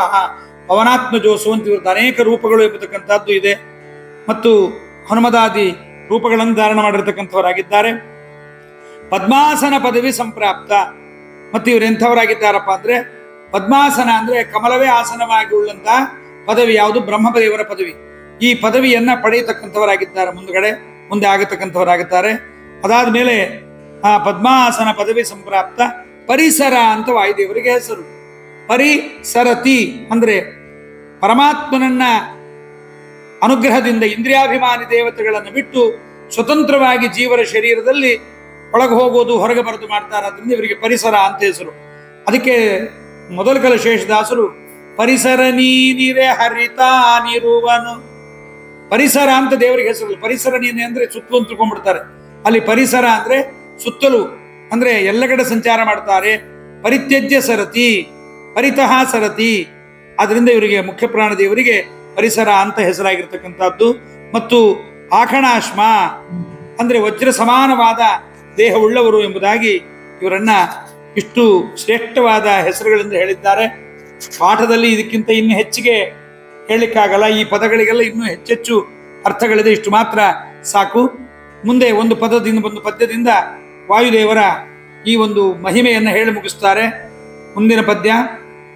ಪವನಾತ್ಮ ಜೋಸು ಅಂತ ಇವ್ರದ್ದು ಅನೇಕ ರೂಪಗಳು ಎಂಬತಕ್ಕಂಥದ್ದು ಇದೆ. ಮತ್ತು ಹನುಮದಾದಿ ರೂಪಗಳನ್ನು ಧಾರಣ ಮಾಡಿರ್ತಕ್ಕಂಥವರಾಗಿದ್ದಾರೆ. ಪದ್ಮಾಸನ ಪದವಿ ಸಂಪ್ರಾಪ್ತ. ಮತ್ತು ಇವರು ಎಂಥವರಾಗಿದ್ದಾರಪ್ಪ ಅಂದ್ರೆ, ಪದ್ಮಾಸನ ಅಂದ್ರೆ ಕಮಲವೇ ಆಸನವಾಗಿ ಉಳ್ಳಂತಹ ಪದವಿ ಯಾವುದು? ಬ್ರಹ್ಮದೇವರ ಪದವಿ. ಈ ಪದವಿಯನ್ನ ಪಡೆಯತಕ್ಕಂಥವರಾಗಿದ್ದಾರೆ. ಮುಂದೆ ಆಗತಕ್ಕಂಥವರಾಗುತ್ತಾರೆ. ಅದಾದ ಮೇಲೆ ಆ ಪದ್ಮಾಸನ ಪದವಿ ಸಂಪ್ರಾಪ್ತ ಪರಿಸರ ಅಂತ ವಾಯುದೇವರಿಗೆ ಹೆಸರು. ಪರಿಸರತಿ ಅಂದ್ರೆ ಪರಮಾತ್ಮನನ್ನ ಅನುಗ್ರಹದಿಂದ ಇಂದ್ರಿಯಾಭಿಮಾನಿ ದೇವತೆಗಳನ್ನು ಬಿಟ್ಟು ಸ್ವತಂತ್ರವಾಗಿ ಜೀವರ ಶರೀರದಲ್ಲಿ ಒಳಗೆ ಹೋಗೋದು, ಹೊರಗೆ ಬರೆದು ಮಾಡ್ತಾರೆ. ಅದರಿಂದ ಇವರಿಗೆ ಪರಿಸರ ಅಂತ ಹೆಸರು. ಅದಕ್ಕೆ ಮೊದಲ ಶೇಷದಾಸರು ಪರಿಸರ ನೀನಿರೆ ಹರಿತಾನಿರುವನು. ಪರಿಸರ ಅಂತ ದೇವರಿಗೆ ಹೆಸರು. ಪರಿಸರ ನೀನೆ ಅಂದ್ರೆ ಸುತ್ತಲೂ ಅಂತ ತಿಳ್ಕೊಂಡ್ಬಿಡ್ತಾರೆ. ಅಲ್ಲಿ ಪರಿಸರ ಅಂದ್ರೆ ಸುತ್ತಲೂ, ಅಂದ್ರೆ ಎಲ್ಲ ಕಡೆ ಸಂಚಾರ ಮಾಡ್ತಾರೆ. ಪರಿತ್ಯಜ್ಯ ಸರತಿ, ಪರಿತಃ ಸರತಿ. ಆದ್ರಿಂದ ಇವರಿಗೆ ಮುಖ್ಯ ಪ್ರಾಣದೇವರಿಗೆ ಪರಿಸರ ಅಂತ ಹೆಸರಾಗಿರ್ತಕ್ಕಂಥದ್ದು. ಮತ್ತು ಆಖಣಾಶ್ಮ ಅಂದ್ರೆ ವಜ್ರ ಸಮಾನವಾದ ದೇಹವುಳ್ಳವರು ಎಂಬುದಾಗಿ ಇವರನ್ನ ಇಷ್ಟು ಶ್ರೇಷ್ಠವಾದ ಹೆಸರುಗಳಿಂದ ಹೇಳಿದ್ದಾರೆ. ಪಾಠದಲ್ಲಿ ಇದಕ್ಕಿಂತ ಇನ್ನು ಹೆಚ್ಚಿಗೆ ಹೇಳಲಿಕ್ಕಾಗಲ್ಲ. ಈ ಪದಗಳಿಗೆಲ್ಲ ಇನ್ನೂ ಹೆಚ್ಚೆಚ್ಚು ಅರ್ಥಗಳಿದೆ. ಇಷ್ಟು ಮಾತ್ರ ಸಾಕು. ಮುಂದೆ ಒಂದು ಪದ್ಯದಿಂದ ವಾಯುದೇವರ ಈ ಒಂದು ಮಹಿಮೆಯನ್ನು ಹೇಳಿ ಮುಗಿಸ್ತಾರೆ. ಮುಂದಿನ ಪದ್ಯ,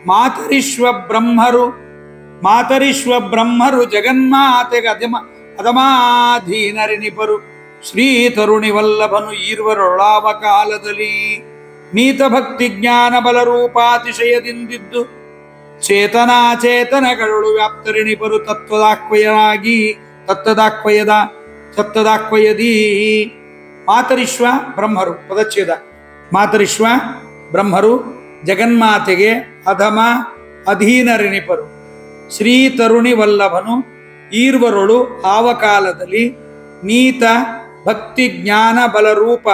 ಮಾತರಿಶ್ವ ಬ್ರಹ್ಮರು ಜಗನ್ಮಾತೆಗೆ ಅದಮಾಧೀನರಿನಿಪರು ಶ್ರೀ ತರುಣಿ ವಲ್ಲಭನು ಈರ್ವರೊಳಾವ ಕಾಲದಲ್ಲಿ ನೀತ ಭಕ್ತಿ ಜ್ಞಾನ ಬಲರೂಪಾತಿಶಯದಿಂದಿದ್ದು ಚೇತನಾಚೇತನಗಳು ವ್ಯಾಪ್ತರಿಣಿಪರು ತತ್ತದಾಕ್ವಯದಿ. ಮಾತರಿಶ್ವ ಬ್ರಹ್ಮರು ಪದಚ್ಛೇದ. ಮಾತರಿಶ್ವ ಬ್ರಹ್ಮರು ಜಗನ್ಮಾತೆಗೆ ಅಧಮ ಅಧೀನರಿಣಿಪರು ಶ್ರೀ ತರುಣಿ ವಲ್ಲಭನು ಈರ್ವರೊಳು ಆವಕಾಲದಲ್ಲಿ ನೀತ ಭಕ್ತಿ ಜ್ಞಾನ ಬಲರೂಪ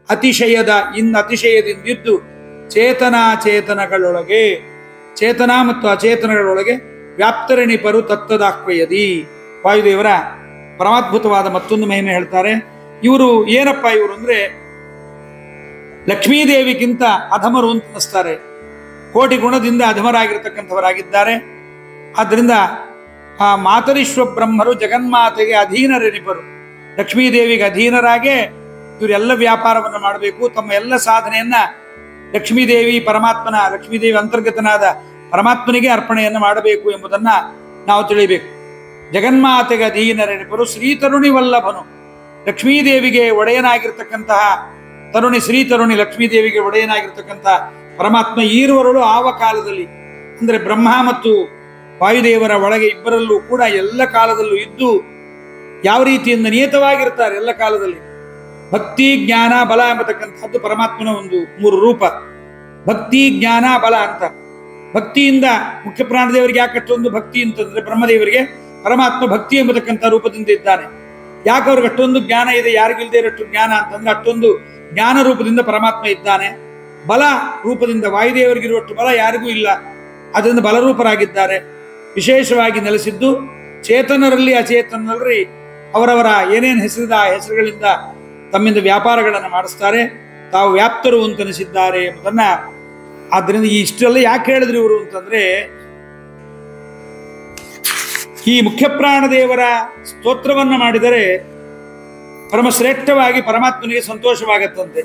ಅತಿಶಯದ ಅತಿಶಯದಿಂದಿದ್ದು ಚೇತನಾಚೇತನಗಳೊಳಗೆ ಚೇತನ ಮತ್ತು ಅಚೇತನಗಳೊಳಗೆ ವ್ಯಾಪ್ತರೆಣಿಪರು ತತ್ತದಾಕ್ವಯದಿ. ವಾಯುದೇವರ ಪರಮಾದ್ಭುತವಾದ ಮತ್ತೊಂದು ಮಹಿಮೆ ಹೇಳ್ತಾರೆ. ಇವರು ಏನಪ್ಪ ಇವರು ಅಂದ್ರೆ ಲಕ್ಷ್ಮೀದೇವಿಗಿಂತ ಅಧಮರು ಅಂತ ಅನ್ನಿಸ್ತಾರೆ. ಕೋಟಿ ಗುಣದಿಂದ ಅಧಮರಾಗಿರ್ತಕ್ಕಂಥವರಾಗಿದ್ದಾರೆ. ಆದ್ದರಿಂದ ಆ ಮಾತರಿಶ್ವ ಬ್ರಹ್ಮರು ಜಗನ್ಮಾತೆಗೆ ಅಧೀನರೆನಿಪರು. ಲಕ್ಷ್ಮೀದೇವಿಗೆ ಅಧೀನರಾಗೇ ಇವರೆಲ್ಲ ವ್ಯಾಪಾರವನ್ನು ಮಾಡಬೇಕು. ತಮ್ಮ ಎಲ್ಲ ಸಾಧನೆಯನ್ನ ಲಕ್ಷ್ಮೀದೇವಿ ಅಂತರ್ಗತನಾದ ಪರಮಾತ್ಮನಿಗೆ ಅರ್ಪಣೆಯನ್ನು ಮಾಡಬೇಕು ಎಂಬುದನ್ನ ನಾವು ತಿಳಿಬೇಕು. ಜಗನ್ಮಾತೆಗೆ ಅಧೀನರೆನಿಪರು ಶ್ರೀತರುಣಿ ವಲ್ಲಭನು. ಲಕ್ಷ್ಮೀದೇವಿಗೆ ಒಡೆಯನಾಗಿರ್ತಕ್ಕಂತಹ ಶ್ರೀತರುಣಿ ಲಕ್ಷ್ಮೀದೇವಿಗೆ ಒಡೆಯನಾಗಿರ್ತಕ್ಕಂತಹ ಪರಮಾತ್ಮ ಈರುವರಳು ಆವ ಕಾಲದಲ್ಲಿ ಅಂದ್ರೆ ಬ್ರಹ್ಮ ಮತ್ತು ವಾಯುದೇವರ ಒಳಗೆ ಇಬ್ಬರಲ್ಲೂ ಕೂಡ ಎಲ್ಲ ಕಾಲದಲ್ಲೂ ಇದ್ದು ಯಾವ ರೀತಿಯಿಂದ ನಿಯತವಾಗಿರ್ತಾರೆ ಎಲ್ಲ ಕಾಲದಲ್ಲಿ. ಭಕ್ತಿ ಜ್ಞಾನ ಬಲ ಎಂಬತಕ್ಕಂಥದ್ದು ಪರಮಾತ್ಮನ ಒಂದು 3 ರೂಪ. ಭಕ್ತಿ ಜ್ಞಾನ ಬಲ ಅಂತ. ಭಕ್ತಿಯಿಂದ ಮುಖ್ಯ ಪ್ರಾಣದೇವರಿಗೆ ಯಾಕಷ್ಟೊಂದು ಭಕ್ತಿ ಅಂತಂದ್ರೆ ಬ್ರಹ್ಮದೇವರಿಗೆ ಪರಮಾತ್ಮ ಭಕ್ತಿ ಎಂಬತಕ್ಕಂಥ ರೂಪದಿಂದ ಇದ್ದಾನೆ. ಯಾಕೆ ಅವ್ರಿಗೆ ಅಷ್ಟೊಂದು ಜ್ಞಾನ ಇದೆ, ಯಾರಿಗಿಲ್ಲದೆ ಇರೋಷ್ಟು ಜ್ಞಾನ ಅಂತಂದ್ರೆ ಅಷ್ಟೊಂದು ಜ್ಞಾನ ರೂಪದಿಂದ ಪರಮಾತ್ಮ ಇದ್ದಾನೆ. ಬಲ ರೂಪದಿಂದ ವಾಯುದೇವರಿಗಿರುವಷ್ಟು ಬಲ ಯಾರಿಗೂ ಇಲ್ಲ, ಅದರಿಂದ ಬಲರೂಪರಾಗಿದ್ದಾರೆ. ವಿಶೇಷವಾಗಿ ನೆಲೆಸಿದ್ದು ಚೇತನರಲ್ಲಿ ಅಚೇತನರಲ್ಲಿ ಅವರವರ ಏನೇನು ಹೆಸರಿದ ಆ ಹೆಸರುಗಳಿಂದ ತಮ್ಮಿಂದ ವ್ಯಾಪಾರಗಳನ್ನು ಮಾಡಿಸ್ತಾರೆ. ತಾವು ವ್ಯಾಪ್ತರು ಅಂತನಿಸಿದ್ದಾರೆ ಎಂಬುದನ್ನ. ಆದ್ದರಿಂದ ಈ ಇಷ್ಟೆಲ್ಲ ಯಾಕೆ ಹೇಳಿದ್ರು ಇವರು ಅಂತಂದ್ರೆ ಈ ಮುಖ್ಯ ಪ್ರಾಣದೇವರ ಸ್ತೋತ್ರವನ್ನು ಮಾಡಿದರೆ ಪರಮಶ್ರೇಷ್ಠವಾಗಿ ಪರಮಾತ್ಮನಿಗೆ ಸಂತೋಷವಾಗತ್ತಂತೆ.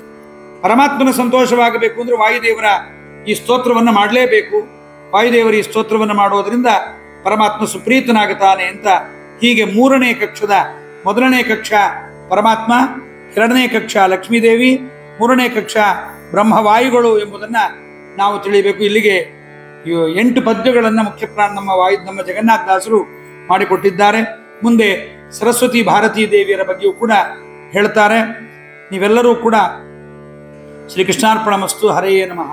ಪರಮಾತ್ಮನ ಸಂತೋಷವಾಗಬೇಕು ಅಂದ್ರೆ ವಾಯುದೇವರ ಈ ಸ್ತೋತ್ರವನ್ನು ಮಾಡಲೇಬೇಕು. ವಾಯುದೇವರ ಈ ಸ್ತೋತ್ರವನ್ನು ಮಾಡೋದ್ರಿಂದ ಪರಮಾತ್ಮ ಸುಪ್ರೀತನಾಗುತ್ತಾನೆ ಅಂತ. ಹೀಗೆ 3ನೇ ಕಕ್ಷದ 1ನೇ ಕಕ್ಷ ಪರಮಾತ್ಮ, 2ನೇ ಕಕ್ಷ ಲಕ್ಷ್ಮೀದೇವಿ, 3ನೇ ಕಕ್ಷ ಬ್ರಹ್ಮವಾಯುಗಳು ಎಂಬುದನ್ನ ನಾವು ತಿಳಿಬೇಕು. ಇಲ್ಲಿಗೆ 8 ಪದ್ಯಗಳನ್ನು ಮುಖ್ಯ ಪ್ರಾಣ ನಮ್ಮ ಜಗನ್ನಾಥದಾಸರು ಮಾಡಿಕೊಟ್ಟಿದ್ದಾರೆ. ಮುಂದೆ ಸರಸ್ವತಿ ಭಾರತೀ ದೇವಿಯರ ಬಗ್ಗೆಯೂ ಕೂಡ ಹೇಳ್ತಾರೆ. ನೀವೆಲ್ಲರೂ ಕೂಡ ಶ್ರೀಕೃಷ್ಣಾರ್ಪಣಮಸ್ತು. ಹರೆಯೇ ನಮಃ.